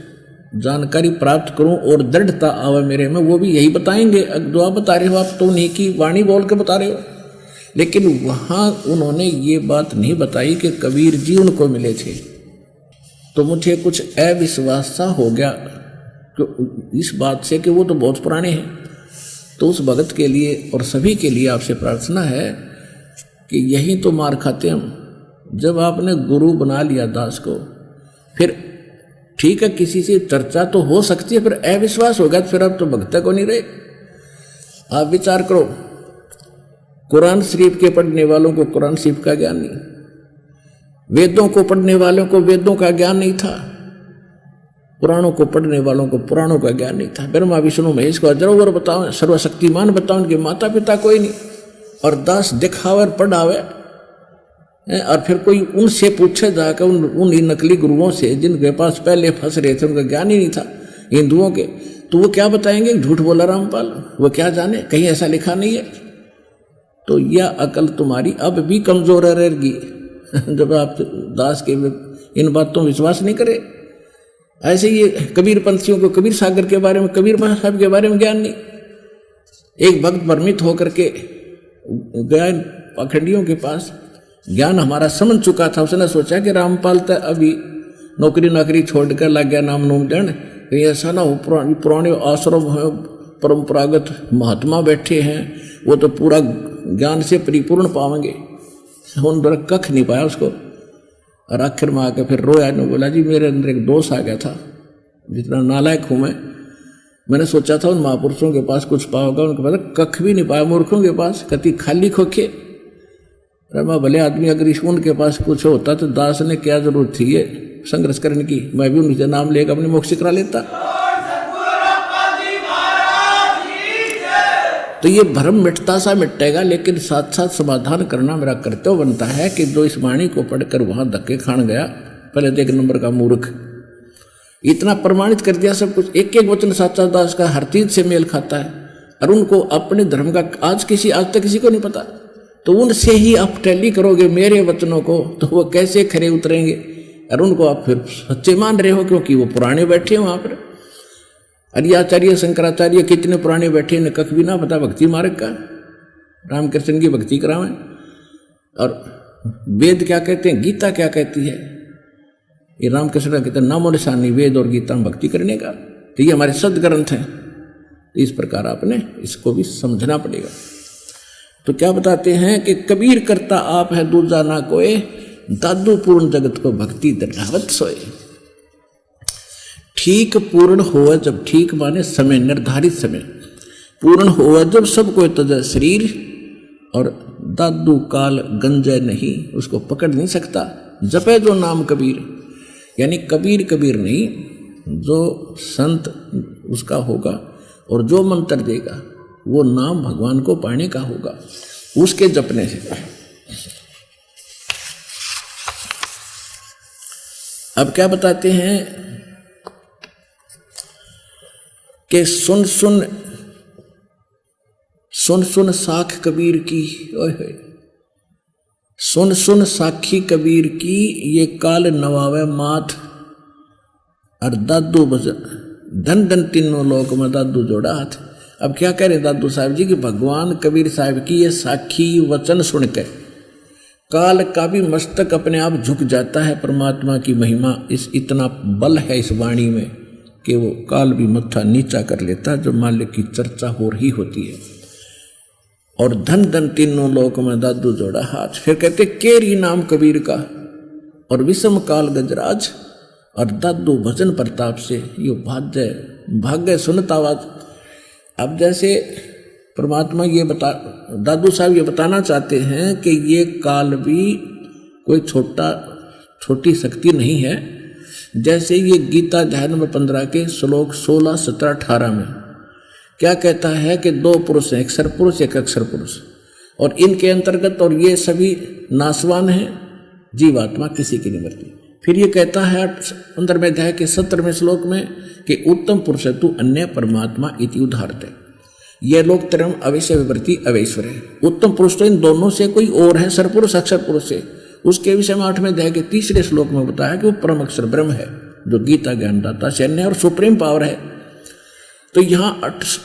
जानकारी प्राप्त करूं और दृढ़ता आवे मेरे में। वो भी यही बताएंगे जो आप बता रहे हो, आप तो उन्हीं की वाणी बोल के बता रहे हो। लेकिन वहाँ उन्होंने ये बात नहीं बताई कि कबीर जी उनको मिले थे। तो मुझे कुछ अविश्वास सा हो गया इस बात से कि वो तो बहुत पुराने हैं। तो उस भगत के लिए और सभी के लिए आपसे प्रार्थना है कि यही तो मार खाते हम। जब आपने गुरु बना लिया दास को, फिर ठीक है किसी से चर्चा तो हो सकती है, फिर अविश्वास होगा तो फिर आप तो भक्त को नहीं रहे। आप विचार करो, कुरान शरीफ के पढ़ने वालों को कुरान शरीफ का ज्ञान नहीं, वेदों को पढ़ने वालों को वेदों का ज्ञान नहीं था, पुराणों को पढ़ने वालों को पुराणों का ज्ञान नहीं था। ब्रह्मा विष्णु महेश को अजरोवर बताओ, सर्वशक्तिमान बताओ, उनके माता पिता कोई नहीं, और दास दिखावर पढ़ावे। और फिर कोई उनसे पूछे जाकर उन नकली गुरुओं से जिनके पास पहले फंस रहे थे, उनका ज्ञान ही नहीं था हिंदुओं के, तो वो क्या बताएंगे, झूठ बोला रामपाल, वो क्या जाने, कहीं ऐसा लिखा नहीं है। तो यह अकल तुम्हारी अब भी कमजोर रहेगी जब आप दास के इन बातों विश्वास नहीं करे। ऐसे ये कबीर पंथियों को कबीर सागर के बारे में, कबीर साहब के बारे में ज्ञान नहीं। एक भक्त भ्रमित होकर के गया पाखंडियों के पास, ज्ञान हमारा समझ चुका था, उसने सोचा कि रामपाल तो अभी नौकरी छोड़कर लग गया नाम नूम जन, कहीं ऐसा ना हो पुराने आश्रम है, परंपरागत महात्मा बैठे हैं, वो तो पूरा ज्ञान से परिपूर्ण पावेंगे। उन पर कख नहीं पाया उसको, और आखिर में आकर फिर रोया ने बोला जी मेरे अंदर एक दोष आ गया था, जितना नालायक हूँ मैंने सोचा था उन महापुरुषों के पास कुछ पाओगा, उनके पास कख भी नहीं पाया, मूर्खों के पास कति खाली खोखे। रमा भले आदमी अगर इस उनके पास कुछ होता तो दास ने क्या जरूरत थी ये संघर्ष करने की, मैं भी उनसे नाम लेकर अपने मोक्ष करा लेता। तो ये भ्रम मिटता सा मिटेगा, लेकिन साथ साथ समाधान करना मेरा कर्तव्य बनता है कि जो इस वाणी को पढ़कर वहां धक्के खान गया, पहले तो एक नंबर का मूर्ख, इतना प्रमाणित कर दिया सब कुछ, एक एक वचन साचा दास का हर चीज से मेल खाता है, और उनको अपने धर्म का आज तक किसी को नहीं पता। तो उनसे ही आप टैली करोगे मेरे वचनों को, तो वो कैसे खरे उतरेंगे, और उनको आप फिर सच्चे मान रहे हो क्योंकि वो पुराने बैठे हैं वहां पर। आचार्य शंकराचार्य कितने पुराने बैठे, ने कख भी ना पता भक्ति मार्ग का, रामकृष्ण की भक्ति करावें। और वेद क्या कहते हैं, गीता क्या कहती है, ये रामकृष्ण कहते हैं नामो निशानी वेद और गीता में भक्ति करने का। तो ये हमारे सदग्रंथ हैं, तो इस प्रकार आपने इसको भी समझना पड़ेगा। तो क्या बताते हैं कि कबीर करता आप है दूजा ना कोई, दादू पूर्ण जगत को भक्ति दृढ़ावत सोए। ठीक पूर्ण होवे जब, ठीक माने समय, निर्धारित समय पूर्ण होवे जब, सब कोई तजय शरीर, और दादू काल गंजय नहीं, उसको पकड़ नहीं सकता। जपे जो नाम कबीर, यानी कबीर कबीर नहीं, जो संत उसका होगा और जो मंत्र देगा वो नाम भगवान को पाने का होगा, उसके जपने से। अब क्या बताते हैं कि सुन सुन सुन सुन साख कबीर की, ओए सुन सुन साखी कबीर की, ये काल नवावे माथ, और दादू धन धन तीनों लोक में दादू जोड़ा हाथ। अब क्या कह रहे दादू साहब जी कि भगवान कबीर साहब की ये साखी वचन सुनकर काल का भी मस्तक अपने आप झुक जाता है। परमात्मा की महिमा, इस इतना बल है इस वाणी में कि वो काल भी मत्था नीचा कर लेता है, जो मालिक की चर्चा हो रही होती है। और धन धन तीनों लोक में दादू जोड़ा हाथ। फिर कहते केरी नाम कबीर का, और विषम काल गजराज, और दादू भजन प्रताप से यो भाग्य सुनता आवाज। अब जैसे परमात्मा ये दादू साहब ये बताना चाहते हैं कि ये काल भी कोई छोटी शक्ति नहीं है। जैसे ये गीता अध्याय नंबर 15 के श्लोक 16, 17, 18 में क्या कहता है कि 2 पुरुष हैं, एक सरपुरुष एक अक्षर पुरुष, और इनके अंतर्गत, और ये सभी नासवान हैं, जीवात्मा किसी की नहीं मरती। फिर ये कहता है 15वें अध्याय के 17वें श्लोक में कि उत्तम पुरुष तू अन्य परमात्मा इति उदाहरते। ये लोग तरम अवश्य विवृत्ति अवैश्वर है। उत्तम पुरुष तो इन दोनों से कोई और है, सरपुरुष अक्षर पुरुष से। उसके विषय में 8वें अध्याय के 3रे श्लोक में बताया कि वो परम अक्षर ब्रह्म है, जो गीता ज्ञानदाता सैन्य और सुप्रीम पावर है। तो यहाँ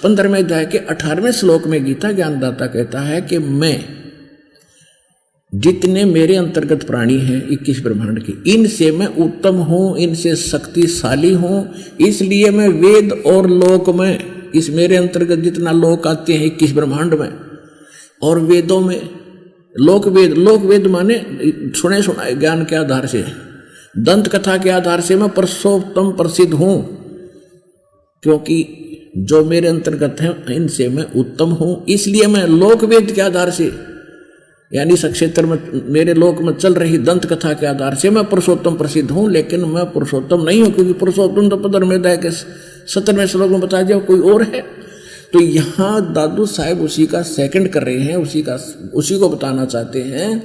15वें अध्याय के 18वें श्लोक में गीता ज्ञानदाता कहता है कि मैं जितने मेरे अंतर्गत प्राणी हैं 21 ब्रह्मांड के, इनसे मैं उत्तम हूँ, इनसे शक्तिशाली हूँ, इसलिए मैं वेद और लोक में, इस मेरे अंतर्गत जितना लोक आते हैं 21 ब्रह्मांड में, और वेदों में, लोक वेद माने सुने सुनाए ज्ञान के आधार से, दंत कथा के आधार से मैं पुरुषोत्तम प्रसिद्ध हूँ, क्योंकि जो मेरे अंतर्गत हैं इनसे मैं उत्तम हूँ। इसलिए मैं लोक वेद के आधार से, यानी इस क्षेत्र में मेरे लोक में चल रही दंत कथा के आधार से मैं पुरुषोत्तम प्रसिद्ध हूँ, लेकिन मैं पुरुषोत्तम नहीं हूँ, क्योंकि पुरुषोत्तम तो 15वें अध्याय के 17वें श्लोक में बताया जाए कोई और है। तो यहाँ दादू साहब उसी का सेकंड कर रहे हैं, उसी को बताना चाहते हैं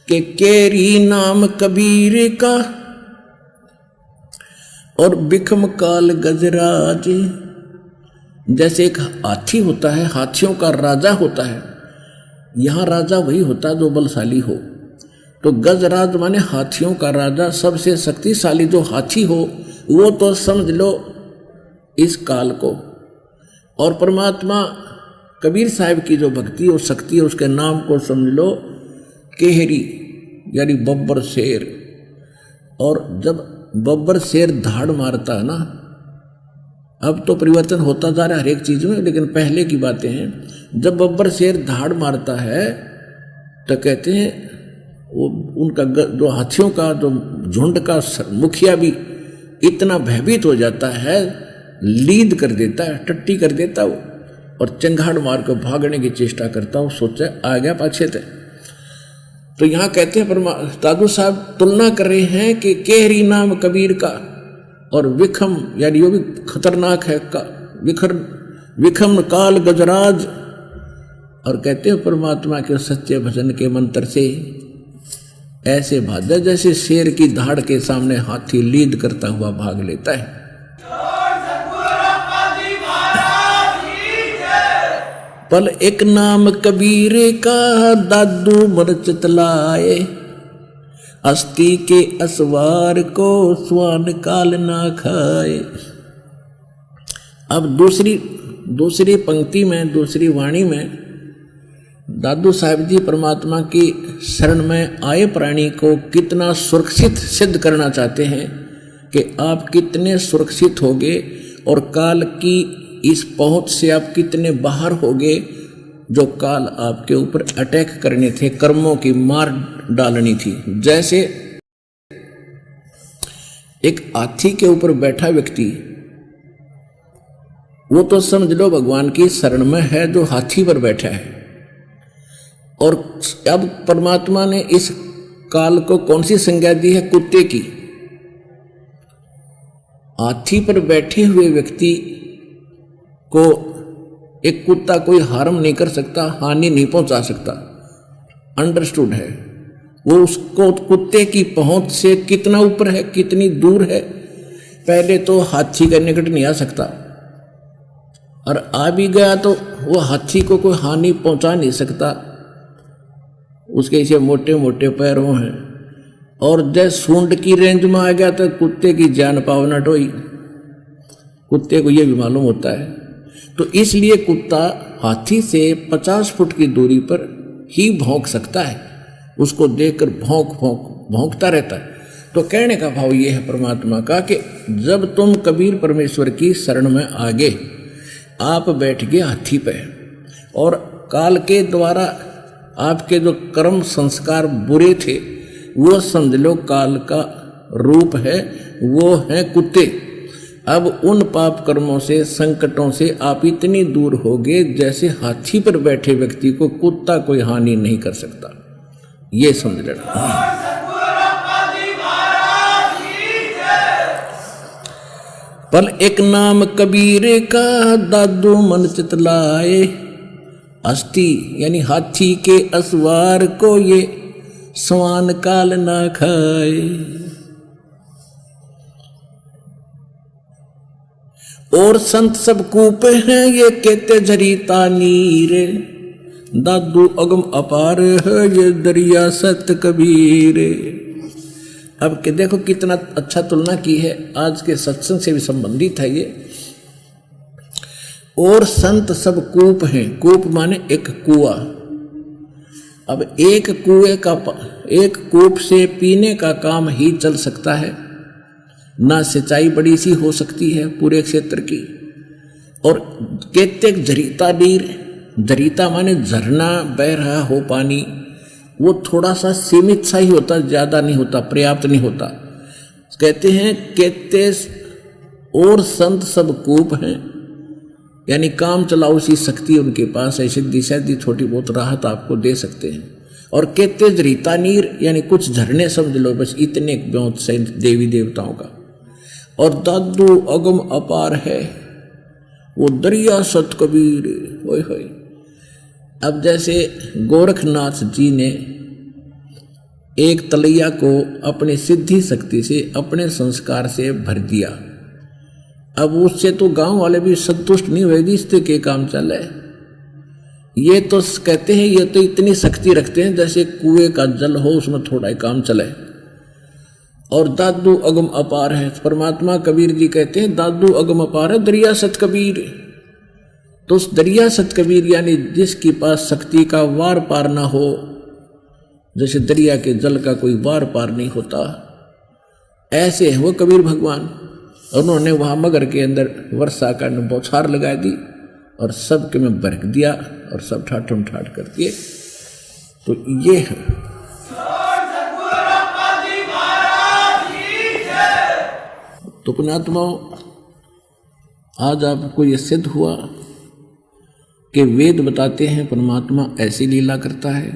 कि केरी नाम कबीर का, और बिखम काल गजराज। जैसे एक हाथी होता है, हाथियों का राजा होता है, यहाँ राजा वही होता है जो बलशाली हो। तो गजराज माने हाथियों का राजा, सबसे शक्तिशाली जो हाथी हो वो तो समझ लो इस काल को। और परमात्मा कबीर साहब की जो भक्ति और शक्ति है उसके नाम को समझ लो केहरी, यानी बब्बर शेर। और जब बब्बर शेर धाड़ मारता है ना, अब तो परिवर्तन होता जा रहा है हर एक चीज में, लेकिन पहले की बातें हैं। जब बब्बर शेर धाड़ मारता है तो कहते हैं वो उनका जो हाथियों का जो झुंड का मुखिया भी इतना भयभीत हो जाता है, लीद कर देता है, टट्टी कर देता वो, और चंगाड़ मार कर भागने की चेष्टा करता, वो सोचा आ गया पाछे थे। तो यहाँ कहते हैं दादू साहब तुलना कर रहे हैं कि केहरी नाम कबीर का, और विखम यानी वो भी खतरनाक है, विखम काल गजराज। और कहते हैं परमात्मा के सच्चे भजन के मंत्र से ऐसे भाजा जैसे शेर की धाड़ के सामने हाथी लीद करता हुआ भाग लेता है। पल एक नाम कबीर का दादू मन चितलाए, अस्थि के असवार को स्वान काल ना खाए। अब दूसरी पंक्ति में, दूसरी वाणी में दादू साहब जी परमात्मा की शरण में आए प्राणी को कितना सुरक्षित सिद्ध करना चाहते हैं कि आप कितने सुरक्षित होगे और काल की इस पहुंच से आप कितने बाहर होगे। जो काल आपके ऊपर अटैक करने थे, कर्मों की मार डालनी थी। जैसे एक हाथी के ऊपर बैठा व्यक्ति, वो तो समझ लो भगवान की शरण में है जो हाथी पर बैठा है, और अब परमात्मा ने इस काल को कौन सी संज्ञा दी है? कुत्ते की। हाथी पर बैठे हुए व्यक्ति को एक कुत्ता कोई हार्म नहीं कर सकता, हानि नहीं पहुंचा सकता। अंडरस्टूड है। वो उसको कुत्ते की पहुंच से कितना ऊपर है, कितनी दूर है। पहले तो हाथी का निकट नहीं आ सकता, और आ भी गया तो वो हाथी को कोई हानि पहुंचा नहीं सकता। उसके ऐसे मोटे मोटे पैरों हैं, और जब सूंड की रेंज में आ गया तो कुत्ते की जान पावना टोई। कुत्ते को ये भी मालूम होता है। तो इसलिए कुत्ता हाथी से 50 फुट की दूरी पर ही भौंक सकता है। उसको देखकर भौंकता रहता है। तो कहने का भाव ये है परमात्मा का कि जब तुम कबीर परमेश्वर की शरण में आगे, आप बैठ गए हाथी पे, और काल के द्वारा आपके जो कर्म संस्कार बुरे थे वो समझ लो काल का रूप है, वो है कुत्ते। अब उन पाप कर्मों से, संकटों से आप इतनी दूर होगे जैसे हाथी पर बैठे व्यक्ति को कुत्ता कोई हानि नहीं कर सकता। ये समझ लेना। पल एक नाम कबीर का दादू मन चितलाए, अस्थि यानी हाथी के असवार को ये स्वान काल ना खाए। और संत सब कूप हैं ये कहते झरीता नीर, दादू अगम अपार है ये दरिया सत कबीर। अब के देखो कितना अच्छा तुलना की है, आज के सत्संग से भी संबंधित है ये। और संत सब कूप हैं, कूप माने एक कुआं। अब एक कूप से पीने का काम ही चल सकता है, ना सिंचाई बड़ी सी हो सकती है पूरे क्षेत्र की। और कहते झरीता नीर, झरीता माने झरना बह रहा हो पानी, वो थोड़ा सा सीमित सा ही होता, ज्यादा नहीं होता, पर्याप्त नहीं होता। कहते हैं कहते और संत सब कूप हैं, यानी काम चलाओ सी शक्ति उनके पास है, सिद्धि सैद्धि थोड़ी बहुत राहत आपको दे सकते हैं। और कहते झरीता नीर यानी कुछ झरने समझ लो, बस इतने ब्योत से देवी देवताओं का। और दादू अगम अपार है वो दरिया सत कबीर। होय होय। अब जैसे गोरखनाथ जी ने एक तलैया को अपनी सिद्धि शक्ति से, अपने संस्कार से भर दिया, अब उससे तो गांव वाले भी संतुष्ट नहीं हुए, इससे के काम चले। ये तो कहते हैं ये तो इतनी शक्ति रखते हैं जैसे कुएं का जल हो, उसमें थोड़ा ही काम चले। और दादू अगम अपार है, परमात्मा कबीर जी कहते हैं दादू अगम अपार है दरिया सत कबीर। तो उस दरिया सत कबीर यानी जिसके पास शक्ति का वार पार ना हो, जैसे दरिया के जल का कोई वार पार नहीं होता, ऐसे है वो कबीर भगवान। उन्होंने वहां मगर के अंदर वर्षा का बौछार लगा दी और सबके में बरक दिया और सब ठाठम ठाठ कर दिए। तो ये है। तो पुण्यात्माओं, आज आपको ये सिद्ध हुआ कि वेद बताते हैं परमात्मा ऐसी लीला करता है,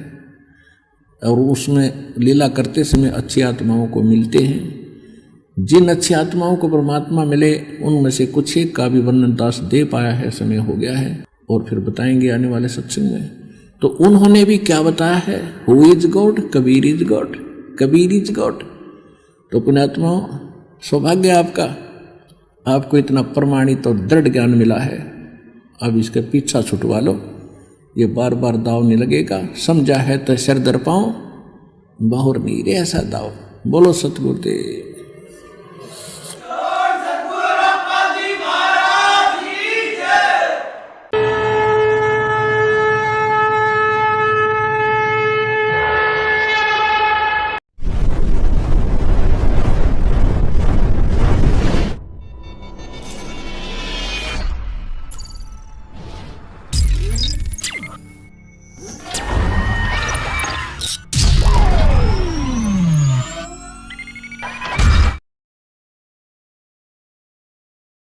और उसमें लीला करते समय अच्छी आत्माओं को मिलते हैं। जिन अच्छी आत्माओं को परमात्मा मिले उनमें से कुछ एक का भी वर्णन दास दे पाया है, समय हो गया है, और फिर बताएंगे आने वाले सत्संग में। तो उन्होंने भी क्या बताया है, who is God, Kabir is God, Kabir is God. तो पुण्यात्माओं, सौभाग्य आपका, आपको इतना प्रमाणित और दृढ़ ज्ञान मिला है। अब इसका पीछा छुटवा लो, ये बार बार दाव नहीं लगेगा। समझा है तो सिर दर पाओ, बाहुर नहीं रे ऐसा दाव। बोलो सतगुरुदेव।